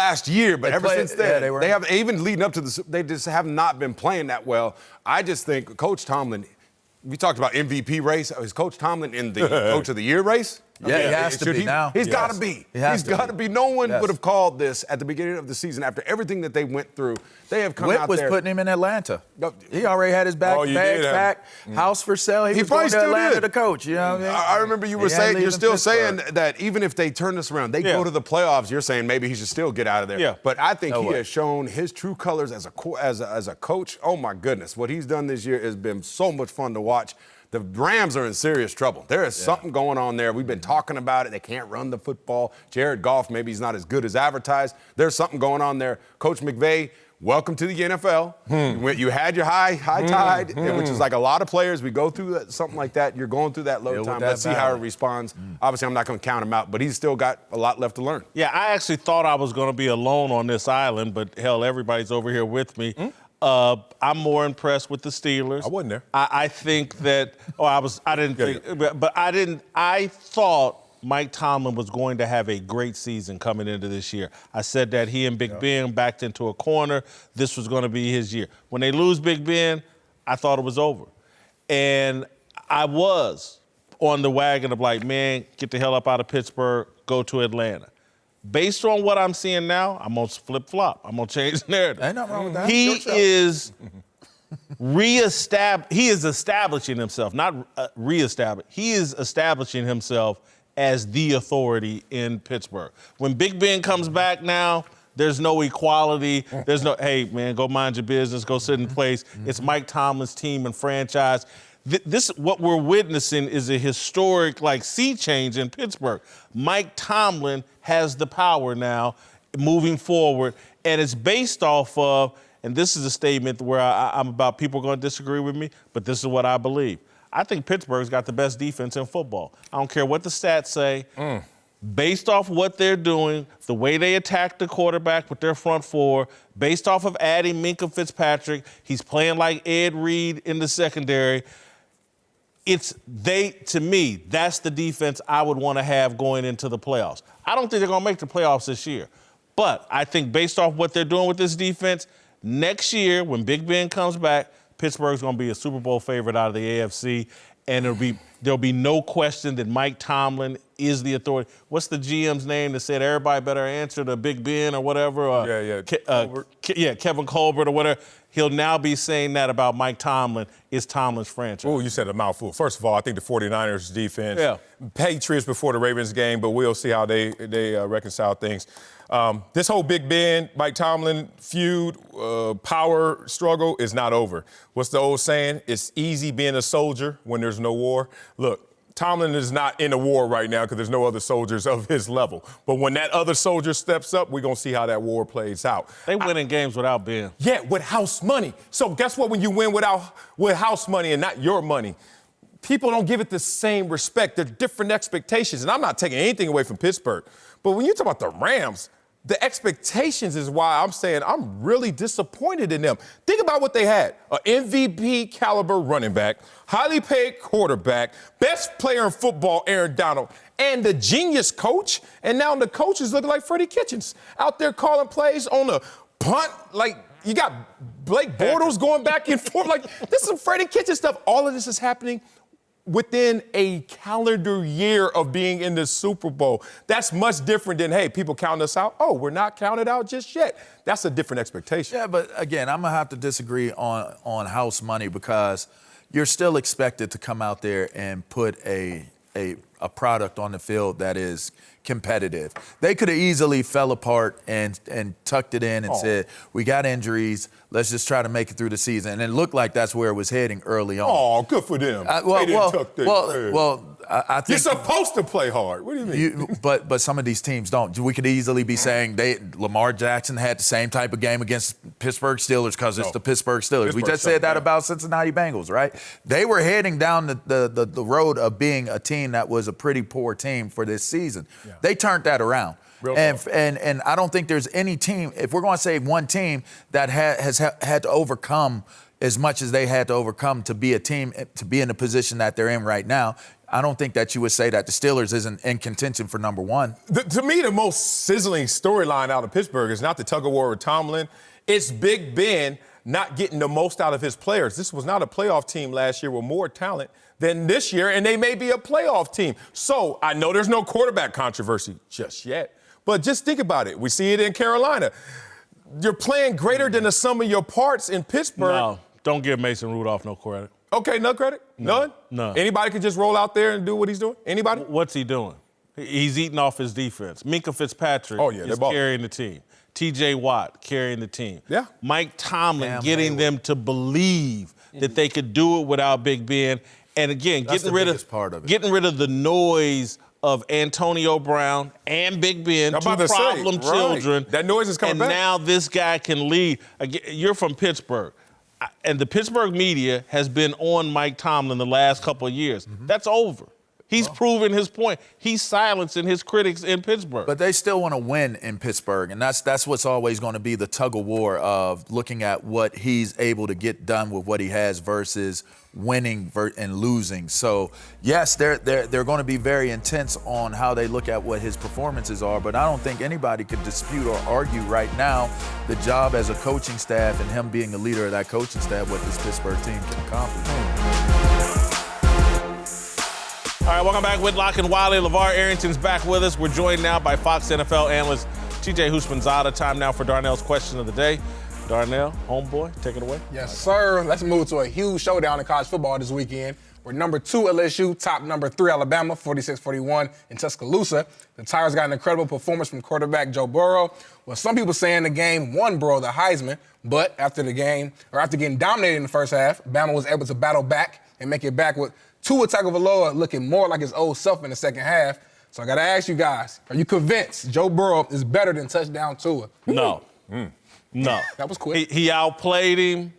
S5: But ever since then,
S4: they
S5: have even leading up to they just have not been playing that well. I just think Coach Tomlin. We talked about MVP race. Is Coach Tomlin in the Coach of the Year race?
S4: Yeah, he has to be now.
S5: He's got to be. He's got to be. No one would have called this at the beginning of the season after everything that they went through. They have come out there.
S4: Whit was putting him in Atlanta. He already had his bags packed, house for sale. He was going to Atlanta to coach. You know what I mean?
S5: I remember you were saying, you're still saying that even if they turn this around, they go to the playoffs, you're saying maybe he should still get out of there.
S1: Yeah.
S5: But I think he has shown his true colors as a coach. Oh, my goodness. What he's done this year has been so much fun to watch. The Rams are in serious trouble. There is something going on there. We've been talking about it. They can't run the football. Jared Goff, maybe he's not as good as advertised. There's something going on there. Coach McVay, welcome to the NFL. You had your high tide, which is like a lot of players. We go through something like that. You're going through that low time. Let's see how it responds. Obviously, I'm not going to count him out, but he's still got a lot left to learn.
S1: Yeah, I actually thought I was going to be alone on this island, but hell, everybody's over here with me. I'm more impressed with the Steelers.
S3: I wasn't there.
S1: I think that. I thought Mike Tomlin was going to have a great season coming into this year. I said that he and Big Ben backed into a corner. This was going to be his year. When they lose Big Ben, I thought it was over. And I was on the wagon of like, man, get the hell up out of Pittsburgh, go to Atlanta. Based on what I'm seeing now, I'm going to flip-flop. I'm going to change the narrative.
S4: Ain't nothing wrong with that.
S1: He is establishing himself, not reestablishing. He is establishing himself as the authority in Pittsburgh. When Big Ben comes back now, there's no equality. There's no, hey, man, go mind your business, go sit in place. It's Mike Tomlin's team and franchise. What we're witnessing is a historic, sea change in Pittsburgh. Mike Tomlin has the power now moving forward, and it's based off of, and this is a statement where I'm about, people are going to disagree with me, but this is what I believe. I think Pittsburgh's got the best defense in football. I don't care what the stats say. Based off what they're doing, the way they attack the quarterback with their front four, based off of adding Minkah Fitzpatrick, he's playing like Ed Reed in the secondary. To me, that's the defense I would want to have going into the playoffs. I don't think they're going to make the playoffs this year. But I think based off what they're doing with this defense, next year when Big Ben comes back, Pittsburgh's going to be a Super Bowl favorite out of the AFC, and there'll be no question that Mike Tomlin is the authority. What's the GM's name that said everybody better answer to Big Ben or whatever? Kevin Colbert or whatever. He'll now be saying that about Mike Tomlin is Tomlin's franchise.
S3: Oh, you said a mouthful. First of all, I think the 49ers defense, Patriots before the Ravens game, but we'll see how they reconcile things. This whole Big Ben, Mike Tomlin feud, power struggle is not over. What's the old saying? It's easy being a soldier when there's no war. Look, Tomlin is not in a war right now because there's no other soldiers of his level. But when that other soldier steps up, we're going to see how that war plays out.
S1: They winning games without Ben.
S3: Yeah, with house money. So guess what? When you win with house money and not your money, people don't give it the same respect. There are different expectations. And I'm not taking anything away from Pittsburgh. But when you talk about the Rams, the expectations is why I'm saying I'm really disappointed in them. Think about what they had. An MVP caliber running back, highly paid quarterback, best player in football, Aaron Donald, and the genius coach. And now the coach is looking like Freddie Kitchens out there calling plays on the punt. Like, you got Blake Bortles going back and forth. Like, this is some Freddie Kitchens stuff. All of this is happening within a calendar year of being in the Super Bowl. That's much different than, hey, people count us out. Oh, we're not counted out just yet. That's a different expectation.
S4: Yeah, but again, I'm going to have to disagree on house money because you're still expected to come out there and put a product on the field that is competitive. They could have easily fell apart and tucked it in and said, we got injuries, let's just try to make it through the season. And it looked like that's where it was heading early on.
S3: Oh, good for them. I think you're supposed to play hard. What do you mean?
S4: But some of these teams don't. We could easily be saying Lamar Jackson had the same type of game against Pittsburgh Steelers because it's the Pittsburgh Steelers. We just said that about Cincinnati Bengals, right? They were heading down the road of being a team that was a pretty poor team for this season. Yeah. They turned that around. And I don't think there's any team, if we're going to say one team that has had to overcome as much as they had to overcome to be a team, to be in the position that they're in right now, I don't think that you would say that the Steelers isn't in contention for number one.
S3: To me, the most sizzling storyline out of Pittsburgh is not the tug-of-war with Tomlin. It's Big Ben not getting the most out of his players. This was not a playoff team last year with more talent than this year, and they may be a playoff team. So I know there's no quarterback controversy just yet, but just think about it. We see it in Carolina. You're playing greater than the sum of your parts in Pittsburgh.
S1: No, don't give Mason Rudolph no credit.
S3: Okay, no credit? None?
S1: None.
S3: Anybody can just roll out there and do what he's doing? Anybody?
S1: What's he doing? He's eating off his defense. Minkah Fitzpatrick is carrying the team. T.J. Watt carrying the team.
S3: Yeah.
S1: Mike Tomlin getting them to believe that they could do it without Big Ben. And again, getting rid of the noise of Antonio Brown and Big Ben, two problem children.
S3: That noise is coming back.
S1: And now this guy can lead. You're from Pittsburgh. And the Pittsburgh media has been on Mike Tomlin the last couple of years. That's over. He's proven his point. He's silencing his critics in Pittsburgh.
S4: But they still want to win in Pittsburgh, and that's what's always going to be the tug-of-war of looking at what he's able to get done with what he has versus winning and losing. So, yes, they're going to be very intense on how they look at what his performances are, but I don't think anybody could dispute or argue right now the job as a coaching staff and him being the leader of that coaching staff, what this Pittsburgh team can accomplish.
S1: All right, welcome back. Whitlock and Wiley. LeVar Arrington's back with us. We're joined now by Fox NFL analyst TJ Houshmandzadeh. Time now for Darnell's question of the day. Darnell, homeboy, take it away.
S7: Yes, sir. Let's move to a huge showdown in college football this weekend. We're number 2 LSU, top number 3 Alabama, 46-41 in Tuscaloosa. The Tigers got an incredible performance from quarterback Joe Burrow. Well, some people saying the game won Burrow the Heisman, but after getting dominated in the first half, Bama was able to battle back and make it back with Tua Tagovailoa looking more like his old self in the second half. So I got to ask you guys, are you convinced Joe Burrow is better than touchdown Tua?
S1: No. No.
S7: That was quick.
S1: He outplayed him,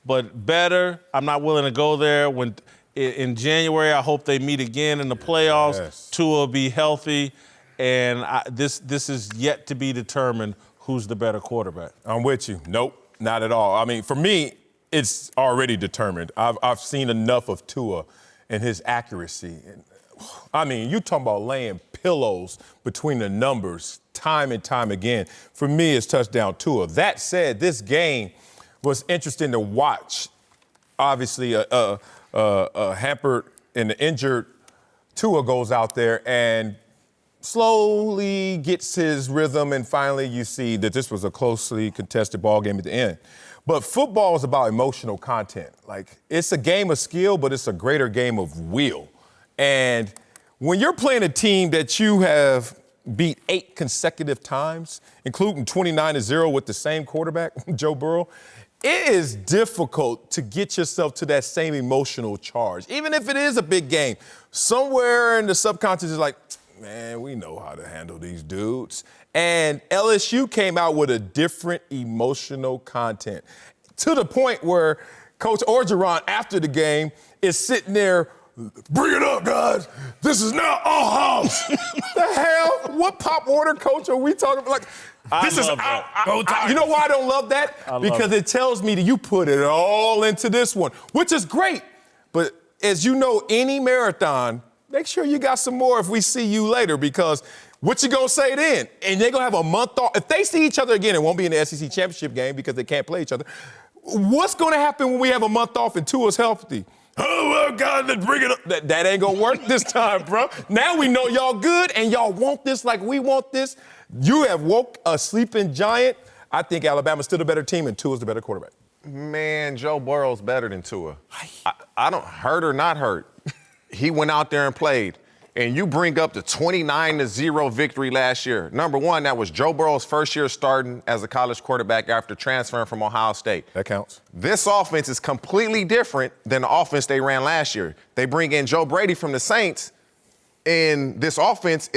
S1: but better. I'm not willing to go there. When in January, I hope they meet again in the playoffs.
S3: Yes.
S1: Tua will be healthy, and this is yet to be determined who's the better quarterback.
S3: I'm with you. Nope, not at all. I mean, for me, it's already determined. I've seen enough of Tua and his accuracy. I mean, you talking about laying pillows between the numbers time and time again. For me, it's touchdown Tua. That said, this game was interesting to watch. Obviously, a hampered and injured Tua goes out there and slowly gets his rhythm, and finally you see that this was a closely contested ball game at the end. But football is about emotional content. Like, it's a game of skill, but it's a greater game of will. And when you're playing a team that you have beat 8 consecutive times, including 29-0 with the same quarterback, Joe Burrow, it is difficult to get yourself to that same emotional charge. Even if it is a big game, somewhere in the subconscious is like, man, we know how to handle these dudes. And LSU came out with a different emotional content to the point where Coach Orgeron, after the game, is sitting there, bring it up, guys. This is not our house. The hell? What pop order coach are we talking about? Like, this is you know why I don't love that? Because it tells me that you put it all into this one, which is great. But as you know, any marathon, make sure you got some more if we see you later, because what you gonna say then? And they're gonna have a month off. If they see each other again, it won't be in the SEC championship game because they can't play each other. What's gonna happen when we have a month off and Tua's healthy? Oh, well, God, let's bring it up. That ain't gonna work this time, bro. Now we know y'all good and y'all want this like we want this. You have woke a sleeping giant. I think Alabama's still the better team and Tua's the better quarterback.
S8: Man, Joe Burrow's better than Tua. I don't, hurt or not hurt, he went out there and played. And you bring up the 29-0 victory last year. Number one, that was Joe Burrow's first year starting as a college quarterback after transferring from Ohio State.
S3: That counts.
S8: This offense is completely different than the offense they ran last year. They bring in Joe Brady from the Saints, and this offense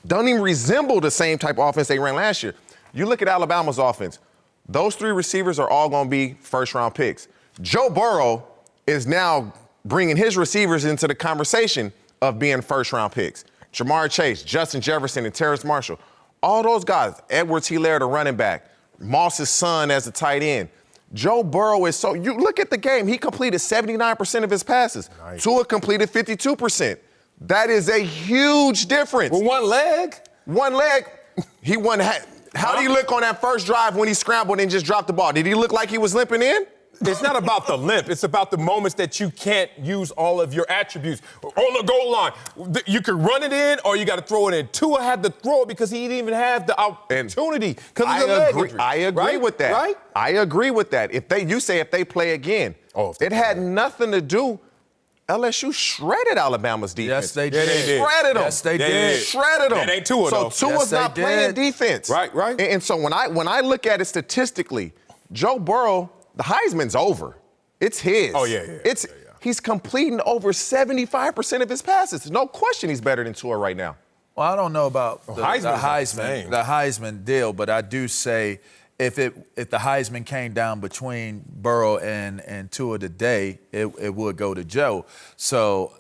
S8: doesn't even resemble the same type of offense they ran last year. You look at Alabama's offense. Those 3 receivers are all going to be first-round picks. Joe Burrow is now bringing his receivers into the conversation of being first-round picks. Jamar Chase, Justin Jefferson, and Terrace Marshall. All those guys. Edwards-Helaire, the running back. Moss's son as the tight end. Joe Burrow is so – you look at the game. He completed 79% of his passes. Nice. Tua completed 52%. That is a huge difference.
S3: With one leg?
S8: One leg. He won – how did he look on that first drive when he scrambled and just dropped the ball? Did he look like he was limping in?
S3: It's not about the limp. It's about the moments that you can't use all of your attributes. On the goal line, you can run it in or you got to throw it in. Tua had to throw it because he didn't even have the opportunity because of the leg injury.
S8: I agree with that.
S3: Right?
S8: I agree with that. If they play again, it had nothing to do. LSU shredded Alabama's defense.
S4: Yes, they did.
S8: Shredded them.
S4: Yes, they did.
S8: Shredded them.
S3: That ain't Tua, though.
S8: So Tua's not playing defense.
S3: Right.
S8: And so when I look at it statistically, Joe Burrow, the Heisman's over. It's his.
S3: Oh, yeah.
S8: He's completing over 75% of his passes. There's no question he's better than Tua right now.
S4: Well, I don't know about the Heisman deal, but I do say if the Heisman came down between Burrow and Tua today, it would go to Joe. So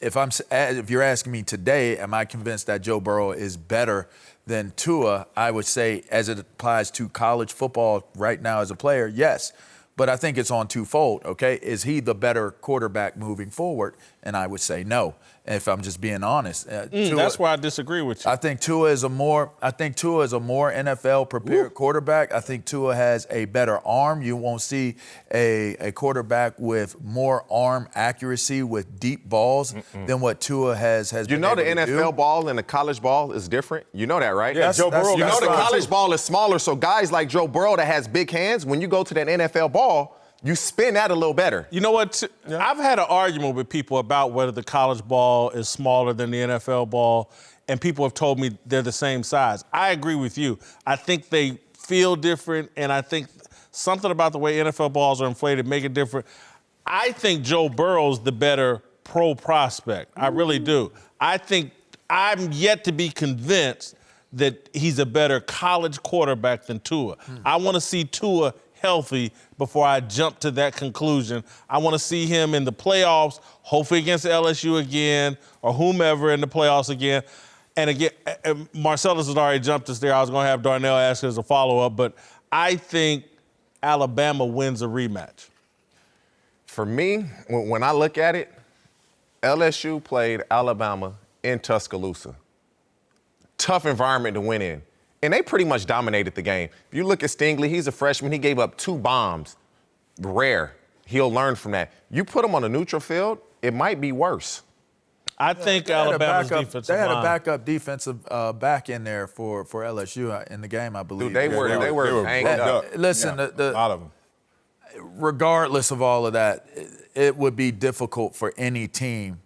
S4: if you're asking me today, am I convinced that Joe Burrow is better than Tua? I would say, as it applies to college football right now as a player, yes. But I think it's on twofold, okay? Is he the better quarterback moving forward? And I would say no, if I'm just being honest.
S1: Tua, that's where I disagree with you.
S4: I think Tua is a more NFL prepared quarterback. I think Tua has a better arm. You won't see a quarterback with more arm accuracy with deep balls than what Tua has
S8: You know the NFL ball and the college ball is different? You know that, right?
S3: Yeah, Joe Burrow.
S8: You know the college ball is smaller, so guys like Joe Burrow that has big hands, when you go to that NFL ball, you spin that a little better.
S1: You know what? I've had an argument with people about whether the college ball is smaller than the NFL ball, and people have told me they're the same size. I agree with you. I think they feel different, and I think something about the way NFL balls are inflated make it different. I think Joe Burrow's the better pro prospect. I really do. I think I'm yet to be convinced that he's a better college quarterback than Tua. I want to see Tua healthy before I jump to that conclusion. I want to see him in the playoffs, hopefully against LSU again or whomever in the playoffs again. And again, Marcellus has already jumped us there. I was going to have Darnell ask as a follow-up, but I think Alabama wins a rematch.
S8: For me, when I look at it, LSU played Alabama in Tuscaloosa. Tough environment to win in. And they pretty much dominated the game. If you look at Stingley, he's a freshman. He gave up 2 bombs. Rare. He'll learn from that. You put him on a neutral field, it might be worse.
S1: I think Alabama's defensive
S4: They had
S1: line.
S4: a backup defensive back in there for LSU in the game, I believe.
S8: Dude, they were banged up.
S4: Listen,
S3: a lot of them.
S4: Regardless of all of that, it would be difficult for any team,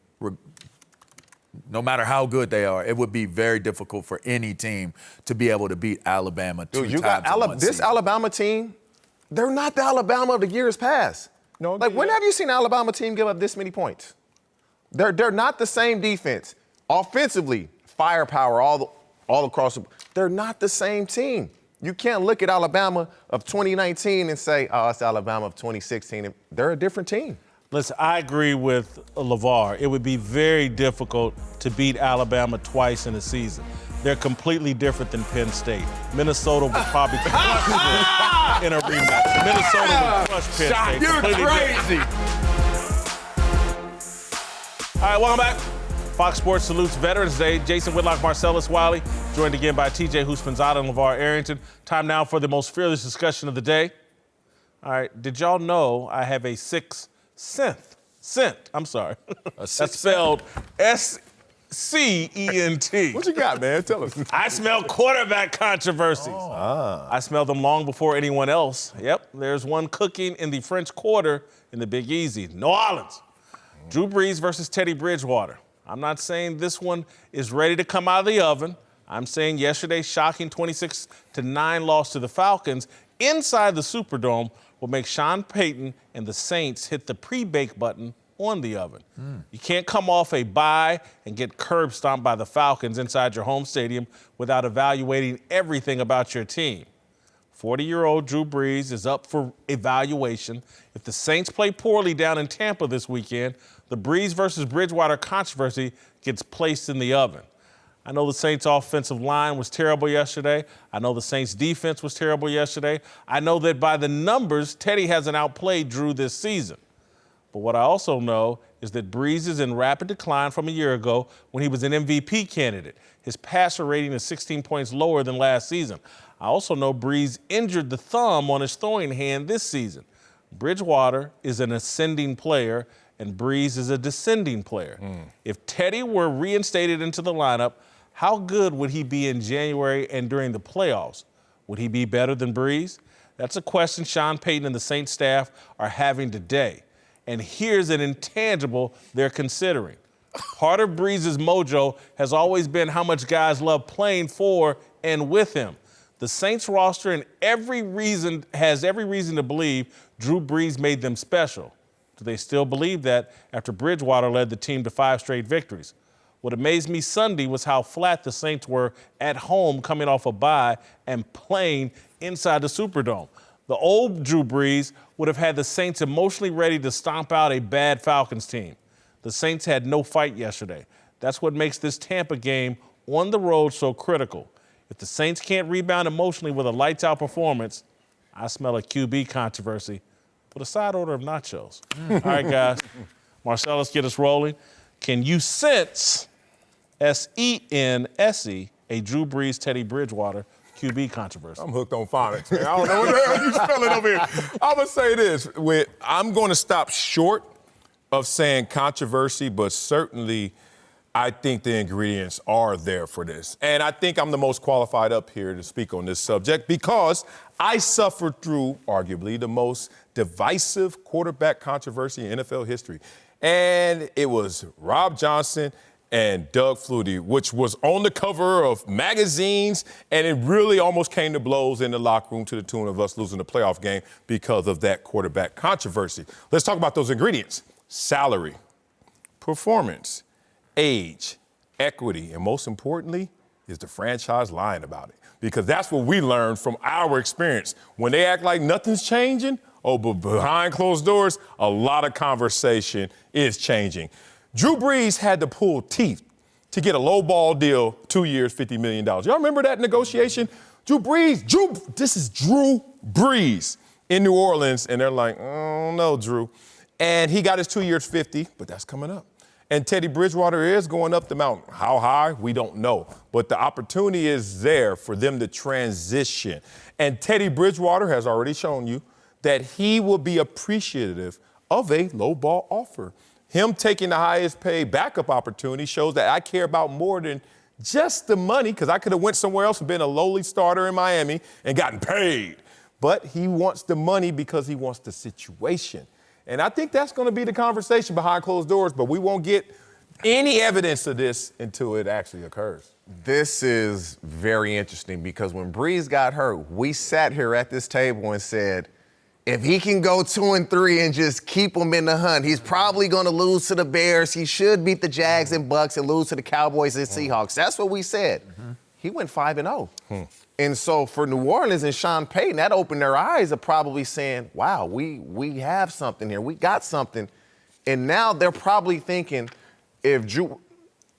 S4: no matter how good they are, it would be very difficult for any team to be able to beat Alabama two
S8: Dude, you
S4: times
S8: got
S4: in one
S8: this
S4: season.
S8: Alabama team, they're not the Alabama of the years past.
S3: No,
S8: like, when have you seen an Alabama team give up this many points? They're not the same defense. Offensively, firepower all across the – they're not the same team. You can't look at Alabama of 2019 and say, oh, it's Alabama of 2016. They're a different team.
S1: Listen, I agree with LeVar. It would be very difficult to beat Alabama twice in a season. They're completely different than Penn State. Minnesota would probably crush them in a rematch. Minnesota would crush Penn State.
S4: You're crazy.
S1: All right, welcome back. Fox Sports salutes Veterans Day. Jason Whitlock, Marcellus Wiley, joined again by TJ Huspanzada and LeVar Arrington. Time now for the most fearless discussion of the day. All right, did y'all know I have a sixth sense? I'm sorry. That's spelled S-C-E-N-T.
S3: What you got, man? Tell us.
S1: I smell quarterback controversies. I smell them long before anyone else. Yep, there's one cooking in the French Quarter in the Big Easy, New Orleans. Drew Brees versus Teddy Bridgewater. I'm not saying this one is ready to come out of the oven. I'm saying yesterday's shocking 26-9 loss to the Falcons inside the Superdome will make Sean Payton and the Saints hit the pre-bake button on the oven. You can't come off a bye and get curb stomped by the Falcons inside your home stadium without evaluating everything about your team. 40-year-old Drew Brees is up for evaluation. If the Saints play poorly down in Tampa this weekend, the Brees versus Bridgewater controversy gets placed in the oven. I know the Saints' offensive line was terrible yesterday. I know the Saints' defense was terrible yesterday. I know that by the numbers, Teddy hasn't outplayed Drew this season. But what I also know is that Brees is in rapid decline from a year ago when he was an MVP candidate. His passer rating is 16 points lower than last season. I also know Brees injured the thumb on his throwing hand this season. Bridgewater is an ascending player, and Brees is a descending player. If Teddy were reinstated into the lineup, how good would he be in January and during the playoffs? Would he be better than Brees? That's a question Sean Payton and the Saints staff are having today. And here's an intangible they're considering. Part of Brees' mojo has always been how much guys love playing for and with him. The Saints roster has every reason to believe Drew Brees made them special. Do they still believe that after Bridgewater led the team to 5 straight victories? What amazed me Sunday was how flat the Saints were at home coming off a bye and playing inside the Superdome. The old Drew Brees would have had the Saints emotionally ready to stomp out a bad Falcons team. The Saints had no fight yesterday. That's what makes this Tampa game on the road so critical. If the Saints can't rebound emotionally with a lights-out performance, I smell a QB controversy with a side order of nachos. All right, guys. Marcel, let's get us rolling. Can you sense, S-E-N-S-E, a Drew Brees, Teddy Bridgewater QB controversy?
S3: I'm hooked on phonics, man. I don't know what the hell you spelling over here. I'm going to say this. I'm going to stop short of saying controversy, but certainly I think the ingredients are there for this. And I think I'm the most qualified up here to speak on this subject because I suffered through arguably the most divisive quarterback controversy in NFL history. And it was Rob Johnson and Doug Flutie, which was on the cover of magazines, and it really almost came to blows in the locker room to the tune of us losing the playoff game because of that quarterback controversy. Let's talk about those ingredients. Salary, performance, age, equity, and most importantly, is the franchise lying about it. Because that's what we learned from our experience. When they act like nothing's changing, but behind closed doors, a lot of conversation is changing. Drew Brees had to pull teeth to get a low-ball deal, 2 years, $50 million. Y'all remember that negotiation? This is Drew Brees in New Orleans, and they're like, oh, no, Drew. And he got his 2 years, 50, but that's coming up. And Teddy Bridgewater is going up the mountain. How high? We don't know. But the opportunity is there for them to transition. And Teddy Bridgewater has already shown you that he will be appreciative of a low-ball offer. Him taking the highest paid backup opportunity shows that I care about more than just the money, because I could have went somewhere else and been a lowly starter in Miami and gotten paid. But he wants the money because he wants the situation. And I think that's going to be the conversation behind closed doors, but we won't get any evidence of this until it actually occurs.
S8: This is very interesting because when Brees got hurt, we sat here at this table and said, if he can go 2-3 and just keep him in the hunt, he's probably going to lose to the Bears. He should beat the Jags and Bucks and lose to the Cowboys and Seahawks. That's what we said. He went 5-0. And so for New Orleans and Sean Payton, that opened their eyes of probably saying, wow, we have something here. We got something. And now they're probably thinking they're going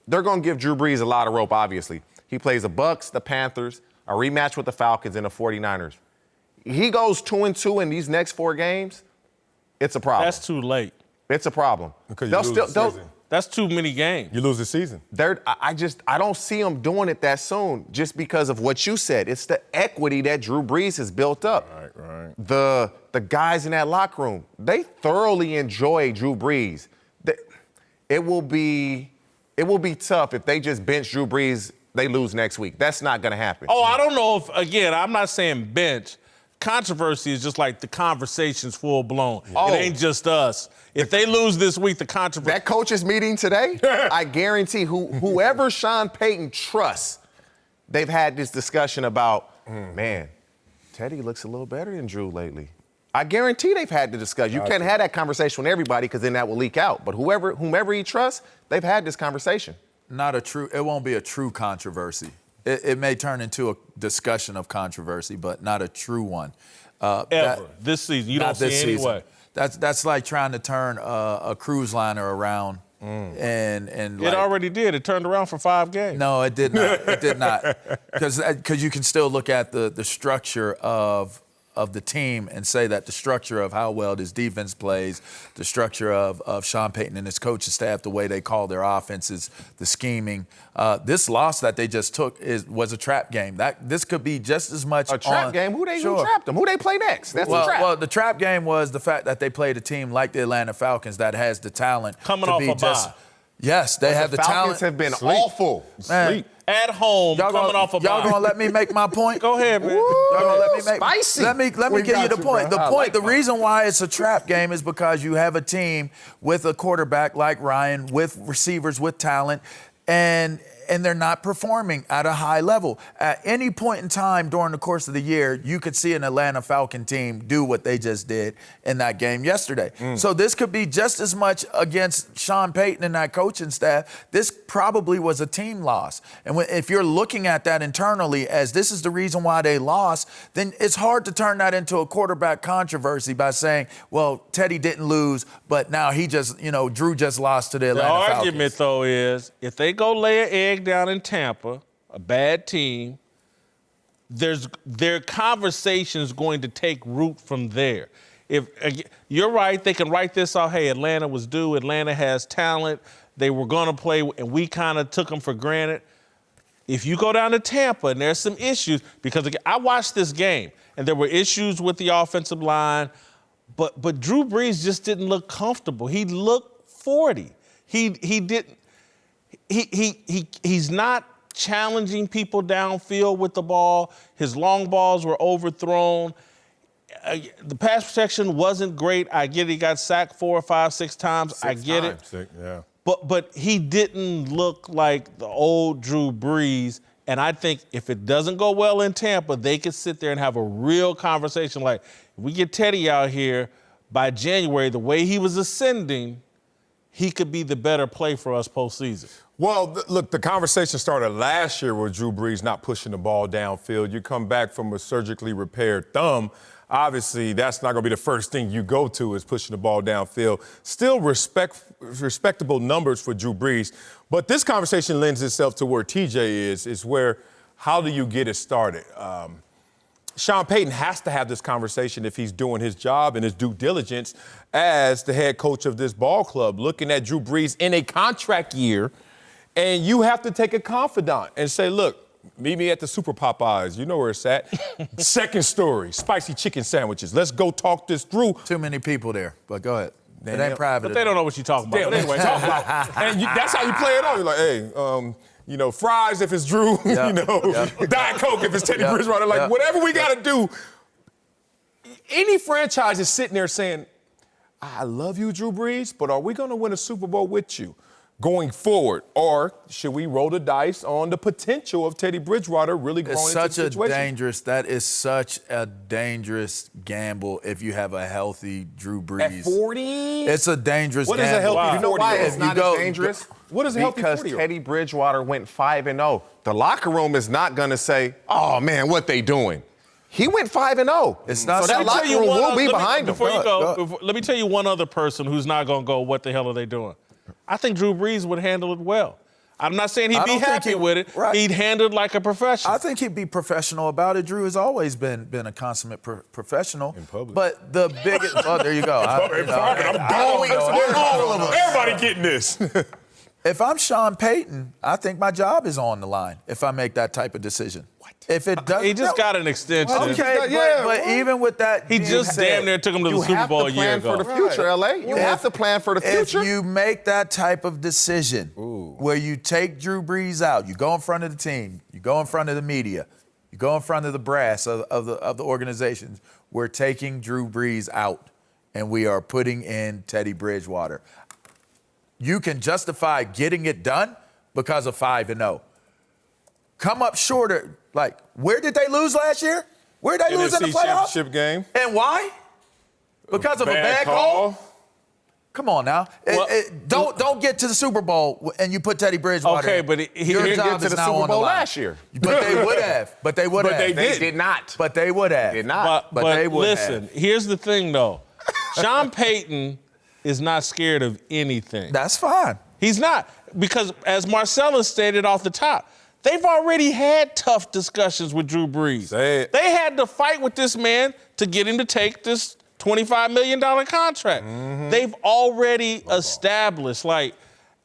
S8: to give Drew Brees a lot of rope, obviously. He plays the Bucks, the Panthers, a rematch with the Falcons and the 49ers. He goes 2-2 in these next 4 games, it's a problem.
S1: That's too late.
S8: It's a problem.
S3: Because you lose the season.
S1: That's too many games.
S3: You lose the season.
S8: I don't see them doing it that soon just because of what you said. It's the equity that Drew Brees has built up.
S3: Right.
S8: The guys in that locker room, they thoroughly enjoy Drew Brees. It will be tough if they just bench Drew Brees, they lose next week. That's not going to happen.
S1: Oh, I don't know if, again, I'm not saying bench. Controversy is just like the conversation's full blown.
S8: Oh.
S1: It ain't just us. If they lose this week, the controversy.
S8: That coaches meeting today, I guarantee whoever Sean Payton trusts, they've had this discussion about, man, Teddy looks a little better than Drew lately. I guarantee they've had the discussion. You can't have that conversation with everybody because then that will leak out. But whomever he trusts, they've had this conversation.
S4: It won't be a true controversy. It may turn into a discussion of controversy, but not a true one.
S1: This season, you don't see anyway.
S4: That's like trying to turn a cruise liner around. And
S1: it already did. It turned around for 5 games.
S4: No, it did not. It did not. Because you can still look at the structure of the team and say that the structure of how well this defense plays, the structure of Sean Payton and his coaching staff, the way they call their offenses, the scheming. This loss that they just took was a trap game. This could be just as much
S8: a trap game. Who trapped them? Who they play next? That's a trap.
S4: Well, the trap game was the fact that they played a team like the Atlanta Falcons that has the talent
S1: coming
S4: to
S1: off
S4: be
S1: a
S4: just.
S1: bye.
S4: Yes, they have the
S8: Falcons
S4: talent.
S8: have been awful.
S4: Man,
S1: at home, coming off a bye.
S4: Y'all gonna let me make my point?
S1: Go ahead, man.
S4: Y'all gonna let me make
S8: spicy.
S4: Let me give you the point. The reason why it's a trap game is because you have a team with a quarterback like Ryan, with receivers with talent, and and they're not performing at a high level. At any point in time during the course of the year, you could see an Atlanta Falcon team do what they just did in that game yesterday. So this could be just as much against Sean Payton and that coaching staff. This probably was a team loss. And if you're looking at that internally as this is the reason why they lost, then it's hard to turn that into a quarterback controversy by saying, well, Teddy didn't lose, but now he just, Drew just lost to the Atlanta Falcons.
S1: The argument, though, is if they go lay an egg down in Tampa, a bad team, their conversation is going to take root from there. If you're right, they can write this off. Hey, Atlanta was due. Atlanta has talent. They were going to play, and we kind of took them for granted. If you go down to Tampa and there's some issues, because I watched this game and there were issues with the offensive line, but Drew Brees just didn't look comfortable. He looked 40. He's not challenging people downfield with the ball. His long balls were overthrown. The pass protection wasn't great. I get it. He got sacked 4 or 5, 6 times. I get it.
S3: Yeah.
S1: But he didn't look like the old Drew Brees. And I think if it doesn't go well in Tampa, they could sit there and have a real conversation. Like, if we get Teddy out here by January, the way he was ascending, he could be the better play for us postseason.
S3: Well, look, the conversation started last year with Drew Brees not pushing the ball downfield. You come back from a surgically repaired thumb. Obviously, that's not going to be the first thing you go to is pushing the ball downfield. Still respectable numbers for Drew Brees. But this conversation lends itself to where TJ is where how do you get it started? Sean Payton has to have this conversation if he's doing his job and his due diligence as the head coach of this ball club, looking at Drew Brees in a contract year. And you have to take a confidant and say, look, meet me at the Super Popeyes. You know where it's at. Second story, spicy chicken sandwiches. Let's go talk this through.
S4: Too many people there, but go ahead. It ain't private.
S1: But they don't know what you're talking about.
S3: But anyway, talk about it. And that's how you play it on. You're like, hey, fries if it's Drew, Diet Coke if it's Teddy Bridgewater. Like, whatever we got to do. Any franchise is sitting there saying, I love you, Drew Brees, but are we going to win a Super Bowl with you going forward? Or should we roll the dice on the potential of Teddy Bridgewater really growing into the situation?
S4: That is such a dangerous gamble if you have a healthy Drew Brees.
S3: At 40?
S4: It's a dangerous gamble.
S3: What is a healthy 40?
S8: You know why it's not as dangerous?
S3: What is a healthy 40?
S8: Because Teddy Bridgewater went 5-0. The locker room is not going to say, oh, man, what they doing? He went 5-0.
S4: It's not.
S8: So that locker room will be behind him.
S1: Before you go, let me tell you one other person who's not going to go, what the hell are they doing? I think Drew Brees would handle it well. I'm not saying he'd be happy with it.
S4: Right.
S1: He'd handle it like a professional.
S4: I think he'd be professional about it. Drew has always been a consummate professional.
S3: In public.
S4: But the biggest there you go.
S3: Everybody getting this.
S4: If I'm Sean Payton, I think my job is on the line if I make that type of decision. What? If it doesn't,
S1: he just got an extension.
S4: Okay, but even with that,
S1: he just damn near took him to the Super Bowl a year ago.
S8: You have to plan for the future, LA. You have to plan for the future.
S4: If you make that type of decision where you take Drew Brees out, you go in front of the team, you go in front of the media, you go in front of the brass of the organizations, we're taking Drew Brees out and we are putting in Teddy Bridgewater. You can justify getting it done because of 5-0. Come up shorter. Like, where did they lose last year? Where did they lose in the playoffs?
S3: Championship game.
S4: And why? Because of a bad call? Come on now.
S1: Well,
S4: don't get to the Super Bowl and you put Teddy Bridgewater.
S1: Okay, but
S8: he didn't get to the Super Bowl last year.
S4: But they would have. But they would have.
S8: They did not.
S4: But they would have.
S8: Did not.
S4: But they would
S1: listen, here's the thing, though. Sean Payton is not scared of anything.
S4: That's fine.
S1: He's not. Because as Marcellus stated off the top, they've already had tough discussions with Drew Brees.
S3: Say it.
S1: They had to fight with this man to get him to take this $25 million contract. Mm-hmm. They've already established, and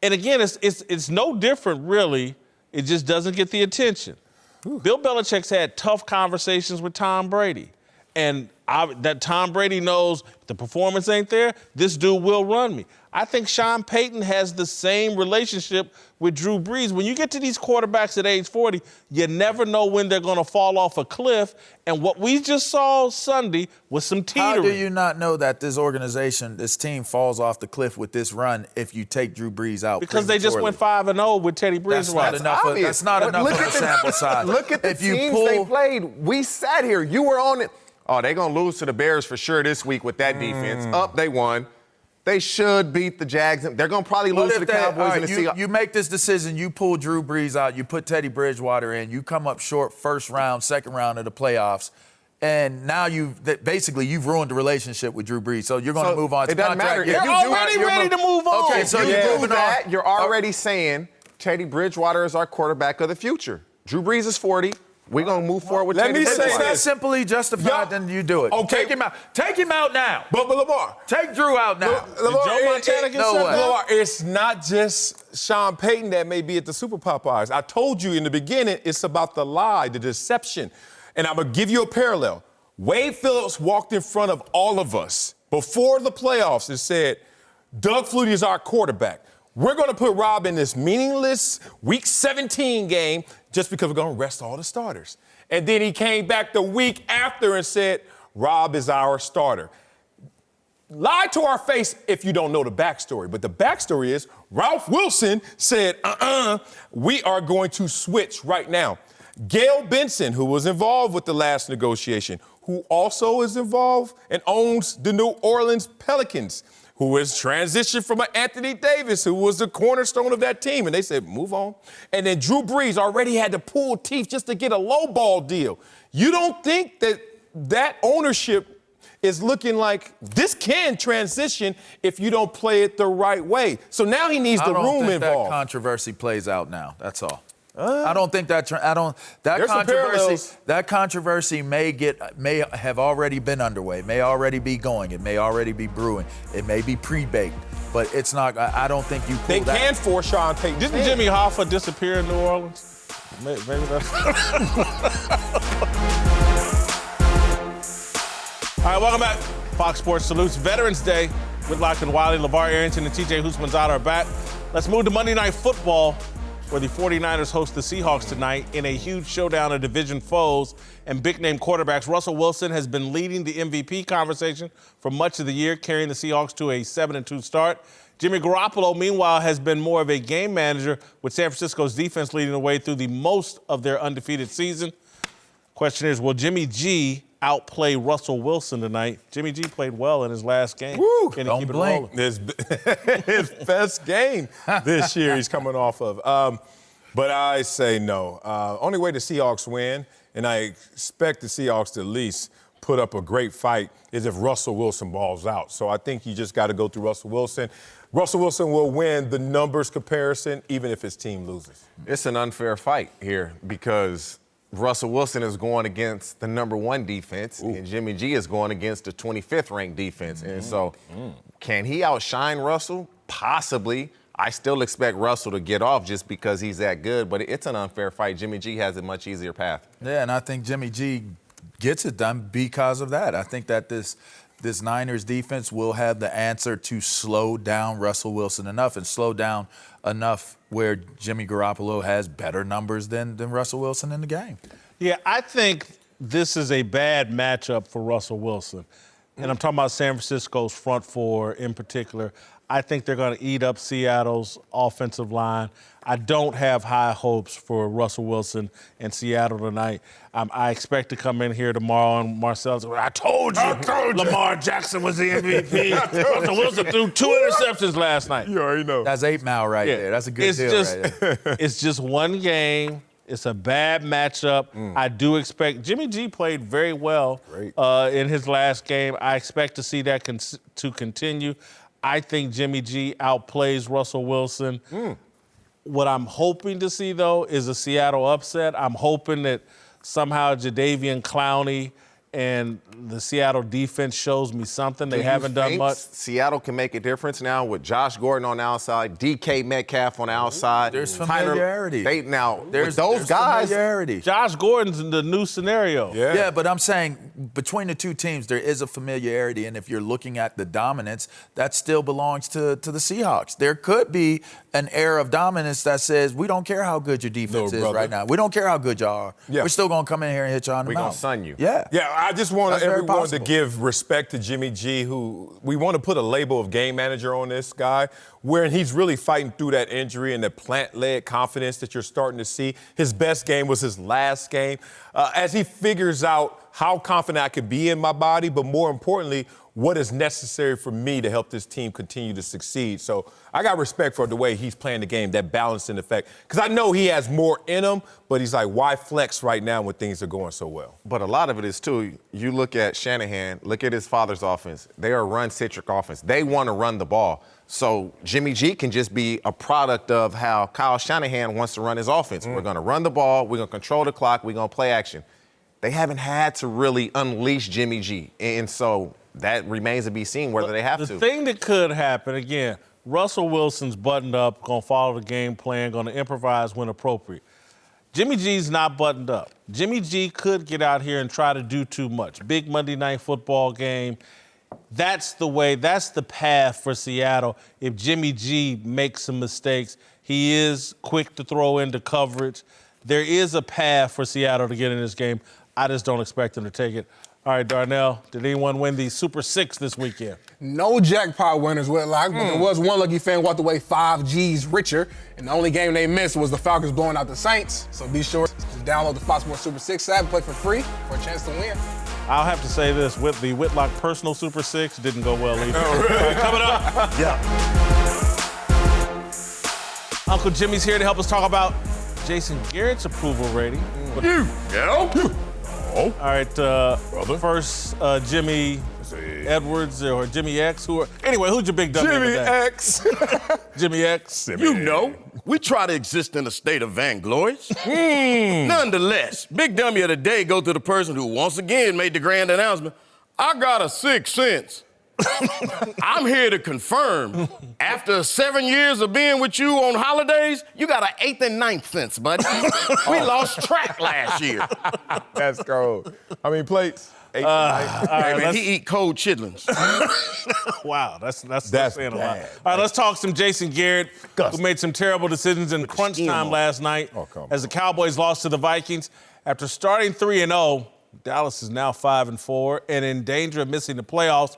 S1: again, it's no different, really. It just doesn't get the attention. Bill Belichick's had tough conversations with Tom Brady. and that Tom Brady knows the performance ain't there, this dude will run me. I think Sean Payton has the same relationship with Drew Brees. When you get to these quarterbacks at age 40, you never know when they're going to fall off a cliff. And what we just saw Sunday was some teetering.
S4: How do you not know that this organization, this team falls off the cliff with this run if you take Drew Brees out?
S1: Because they just went 5-0 with Teddy Bridgewater.
S4: That's not enough of a sample size.
S8: Look at the teams they played. We sat here. You were on it. Oh, they're going to lose to the Bears for sure this week with that defense. They won. They should beat the Jags. They're going to probably lose to the Cowboys and the Seahawks.
S4: You make this decision. You pull Drew Brees out. You put Teddy Bridgewater in. You come up short first round, second round of the playoffs. And now you've ruined the relationship with Drew Brees. So you're going to move on.
S8: It doesn't matter.
S1: You're already ready to move on.
S4: Okay, so
S8: you're moving on. You're already saying Teddy Bridgewater is our quarterback of the future. Drew Brees is 40. We're going to move forward with Teddy Bridgewater.
S4: If that's simply justified, then you do it.
S3: Okay.
S4: Take him out. Take him out now.
S3: But Lamar.
S4: Take Drew out now.
S3: Lamar,
S1: Joe Montana get
S4: no
S1: shut
S4: way.
S1: down?
S3: Lamar, it's not just Sean Payton that may be at the Super Popeyes. I told you in the beginning, it's about the lie, the deception. And I'm going to give you a parallel. Wade Phillips walked in front of all of us before the playoffs and said, Doug Flutie is our quarterback. We're going to put Rob in this meaningless Week 17 game just because we're going to rest all the starters. And then he came back the week after and said, Rob is our starter. Lie to our face if you don't know the backstory. But the backstory is Ralph Wilson said, we are going to switch right now. Gail Benson, who was involved with the last negotiation, who also is involved and owns the New Orleans Pelicans, who has transitioned from an Anthony Davis, who was the cornerstone of that team. And they said, move on. And then Drew Brees already had to pull teeth just to get a lowball deal. You don't think that ownership is looking like this can transition if you don't play it the right way. So now he needs the room involved.
S4: That controversy plays out now. That's all. I don't think that controversy may have already been underway, may already be going, it may already be brewing, it may be pre-baked, but it's not. I don't think you pull
S3: They
S4: that.
S3: can force Sean Payton.
S1: Didn't Jimmy Hoffa disappear in New Orleans? Maybe that's... All right, welcome back. Fox Sports salutes Veterans Day. Whitlock and Wiley, LeVar Arrington, and TJ Husmanzada are back. Let's move to Monday Night Football, where the 49ers host the Seahawks tonight in a huge showdown of division foes and big-name quarterbacks. Russell Wilson has been leading the MVP conversation for much of the year, carrying the Seahawks to a 7-2 start. Jimmy Garoppolo, meanwhile, has been more of a game manager, with San Francisco's defense leading the way through the most of their undefeated season. Question is, will Jimmy G outplay Russell Wilson tonight? Jimmy G played well in his last game.
S3: Woo,
S1: Can he keep it rolling?
S3: His best game this year he's coming off of. But I say no. Only way the Seahawks win, and I expect the Seahawks to at least put up a great fight, is if Russell Wilson balls out. So I think you just got to go through Russell Wilson. Russell Wilson will win the numbers comparison, even if his team loses.
S8: It's an unfair fight here because Russell Wilson is going against the number 1 defense, and Jimmy G is going against the 25th ranked defense. And so can he outshine Russell? Possibly. I still expect Russell to get off just because he's that good, but it's an unfair fight. Jimmy G has a much easier path.
S4: Yeah, and I think Jimmy G gets it done because of that. I think that this Niners defense will have the answer to slow down Russell Wilson enough and slow down enough where Jimmy Garoppolo has better numbers than Russell Wilson in the game.
S1: Yeah, I think this is a bad matchup for Russell Wilson. And I'm talking about San Francisco's front four in particular. I think they're going to eat up Seattle's offensive line. I don't have high hopes for Russell Wilson and Seattle tonight. I expect to come in here tomorrow and Marcellus, I told you Lamar Jackson was the MVP. Russell Wilson threw 2 interceptions last night.
S3: You already know.
S4: That's 8 mile right there. That's a good deal right there.
S1: It's just one game. It's a bad matchup. I do expect Jimmy G played very well in his last game. I expect to see that to continue. I think Jimmy G outplays Russell Wilson. What I'm hoping to see, though, is a Seattle upset. I'm hoping that somehow Jadeveon Clowney and the Seattle defense shows me something. They
S8: Do you
S1: haven't done
S8: think
S1: much.
S8: Seattle can make a difference now with Josh Gordon on the outside, DK Metcalf on the outside.
S4: There's familiarity.
S8: There's those guys.
S4: Familiarity.
S1: Josh Gordon's in the new scenario.
S4: Yeah, but I'm saying between the two teams, there is a familiarity, and if you're looking at the dominance, that still belongs to the Seahawks. There could be an air of dominance that says, we don't care how good your defense is right now. We don't care how good y'all are.
S3: Yeah.
S4: We're still going to come in here and hit you on the
S8: We're
S4: mouth.
S8: going to sun you.
S4: Yeah.
S3: Yeah, I just want
S4: That's very
S3: everyone to
S4: possible.
S3: give respect to Jimmy G, who we want to put a label of game manager on this guy, where he's really fighting through that injury and the plant-led confidence that you're starting to see. His best game was his last game. As he figures out how confident I could be in my body, but more importantly, what is necessary for me to help this team continue to succeed. So I got respect for the way he's playing the game, that balancing effect. Because I know he has more in him, but he's like, why flex right now when things are going so well?
S8: But a lot of it is, too, you look at Shanahan, look at his father's offense. They are a run-centric offense. They want to run the ball. So Jimmy G can just be a product of how Kyle Shanahan wants to run his offense. We're going to run the ball. We're going to control the clock. We're going to play action. They haven't had to really unleash Jimmy G. And so that remains to be seen whether they have to.
S1: The thing that could happen, again, Russell Wilson's buttoned up, going to follow the game plan, going to improvise when appropriate. Jimmy G's not buttoned up. Jimmy G could get out here and try to do too much. Big Monday Night Football game. That's the way, that's the path for Seattle. If Jimmy G makes some mistakes, he is quick to throw into coverage. There is a path for Seattle to get in this game. I just don't expect them to take it. All right, Darnell, did anyone win the Super 6 this weekend?
S7: No jackpot winners, Whitlock, but there was one lucky fan walked away 5 G's richer, and the only game they missed was the Falcons blowing out the Saints. So be sure to download the Fox Sports Super 6 app and play for free for a chance to win.
S1: I'll have to say this, with the Whitlock personal Super 6, didn't go well either. All right, coming up.
S4: Yeah.
S1: Uncle Jimmy's here to help us talk about Jason Garrett's approval rating. All right, first, Jimmy Edwards or Jimmy X. Anyway, who's your big W
S3: Jimmy
S1: today?
S3: X.
S1: Jimmy X.
S2: You know, we try to exist in a state of vainglories. Nonetheless, big dummy of the day go to the person who once again made the grand announcement, I got a 6th sense. I'm here to confirm, after 7 years of being with you on holidays, you got an 8th and 9th sense, buddy. We lost track last year.
S3: That's cold. How many plates? 8
S2: Hey, man, he eat cold chitlins.
S1: Wow, that's saying a lot.
S3: bad.
S1: All right, let's talk some Jason Garrett, who made some terrible decisions in crunch time last night as the Cowboys lost to the Vikings. After starting 3-0, Dallas is now 5-4 and in danger of missing the playoffs.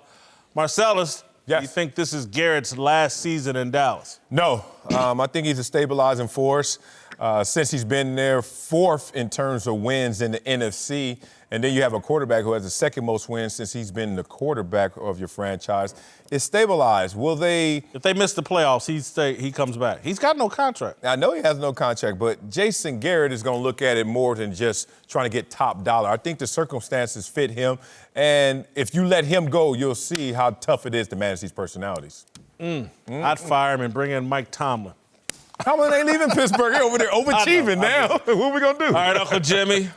S1: Marcellus, do you think this is Garrett's last season in Dallas?
S3: No, I think he's a stabilizing force. Since he's been there, 4th in terms of wins in the NFC. And then you have a quarterback who has the 2nd most wins since he's been the quarterback of your franchise. It's stabilized. Will they?
S1: If they miss the playoffs, he comes back. He's got no contract.
S3: I know he has no contract, but Jason Garrett is going to look at it more than just trying to get top dollar. I think the circumstances fit him. And if you let him go, you'll see how tough it is to manage these personalities.
S1: I'd fire him and bring in Mike Tomlin.
S3: Tomlin ain't leaving Pittsburgh. He over there overachieving now. What we going to do?
S1: All right, Uncle Jimmy,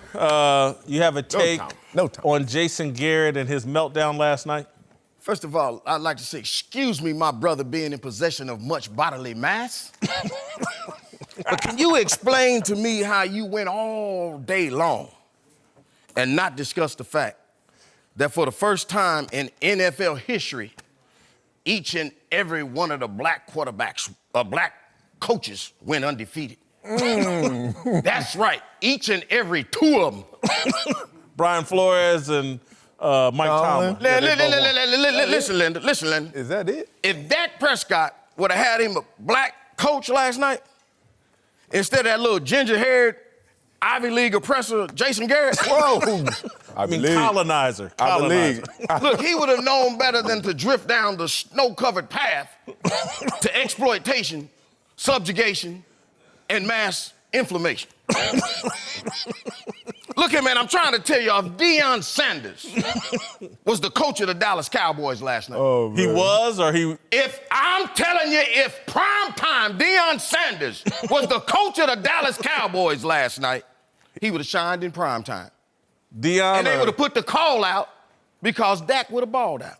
S1: you have a take
S3: No time.
S1: on Jason Garrett and his meltdown last night?
S2: First of all, I'd like to say, excuse me, my brother being in possession of much bodily mass. But can you explain to me how you went all day long and not discuss the fact that for the first time in NFL history, each and every one of the black quarterbacks, black coaches went undefeated? That's right. Each and every 2 of them.
S1: Brian Flores and Mike Tomlin.
S2: Listen, Linda.
S3: Is that it?
S2: If Dak Prescott would have had him a black coach last night, instead of that little ginger-haired Ivy League oppressor, Jason Garrett,
S1: Colonizer.
S3: I believe.
S2: Look, he would have known better than to drift down the snow-covered path to exploitation, subjugation, and mass inflammation. Look here, man, I'm trying to tell you, if Deion Sanders was the coach of the Dallas Cowboys last night.
S3: Oh, man.
S1: He was, or he?
S2: If I'm telling you, if primetime Deion Sanders was the coach of the Dallas Cowboys last night, he would have shined in primetime.
S1: Deion.
S9: And they would have put the call out because Dak would have balled out.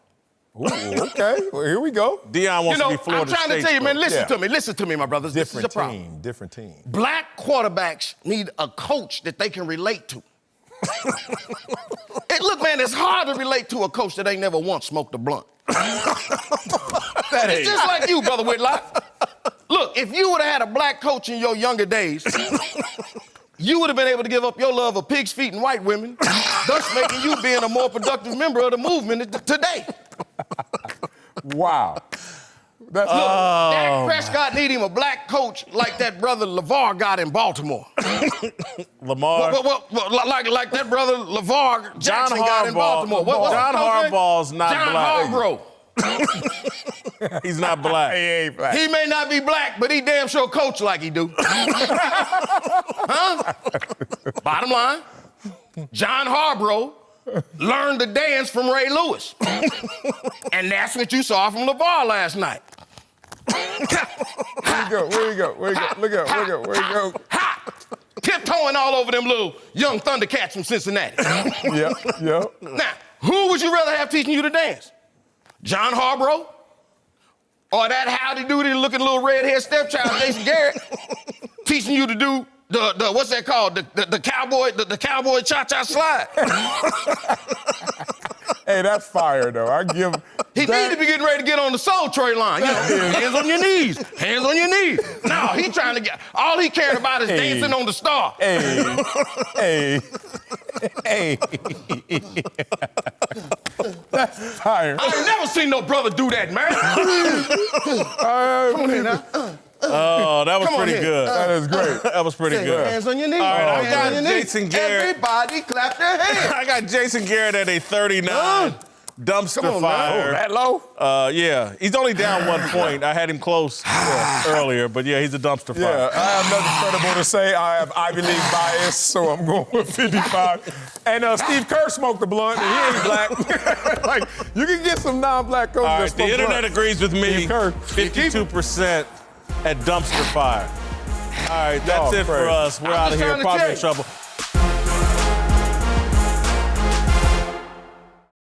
S3: Ooh, okay. Well, here we go.
S1: Deion wants to be
S9: I'm
S1: Florida
S9: trying
S1: State
S9: to tell you, man,
S1: coach.
S9: listen to me, my brothers. This is a problem.
S3: Different team.
S9: Black quarterbacks need a coach that they can relate to. Hey, look, man, it's hard to relate to a coach that ain't never once smoked a blunt. It's just like you, Brother Whitlock. Look, if you would have had a black coach in your younger days, you would have been able to give up your love of pig's feet and white women, thus making you being a more productive member of the movement today.
S3: Wow.
S9: Look, Dak Prescott need him a black coach like that brother LeVar got in Baltimore.
S1: Lamar.
S9: Like that brother LeVar Jackson got in Baltimore.
S1: John Harbaugh's not black.
S9: John Harbaugh.
S1: He's not black.
S3: He ain't black.
S9: He may not be black, but he damn sure coach like he do. Huh? Bottom line, John Harbaugh learned to dance from Ray Lewis. And that's what you saw from LeVar last night.
S3: Where you go? Look at where you go.
S9: Ha! Tiptoeing all over them little young Thundercats from Cincinnati.
S3: Yep.
S9: Now, who would you rather have teaching you to dance? John Harbaugh? Or that howdy-doody looking little red-haired stepchild, Jason Garrett, teaching you to do the what's that called? The cowboy cha-cha slide.
S3: Hey, that's fire, though. I give
S9: He need to be getting ready to get on the Soul Train line. You know, hands on your knees. Hands on your knees. No, he trying to get, all he caring about is dancing on the star.
S3: Hey. That's fire.
S9: I ain't never seen no brother do that, man. Come on here now.
S1: Oh, that was pretty good.
S3: That is great.
S1: That was pretty good.
S9: Hands on your knees.
S1: All right, I
S9: Hands
S1: got
S9: on your knees.
S1: Jason Garrett.
S9: Everybody clap their hands.
S1: I got Jason Garrett at a 39 dumpster
S9: Come on,
S1: fire.
S9: man.
S3: That low?
S1: Yeah, he's only down 1 point. I had him close earlier, but yeah, he's a dumpster fire.
S3: Yeah, I have nothing credible to say. I have Ivy League bias, so I'm going with 55. And Steve Kerr smoked the blunt, and he ain't black. Like, you can get some non-black coaches.
S1: All right, the internet agrees with me.
S3: Steve Kerr.
S1: 52% at dumpster fire. All right, that's it for us. We're out of here.
S9: trying to
S1: Probably
S9: tell
S1: in
S9: you.
S1: trouble.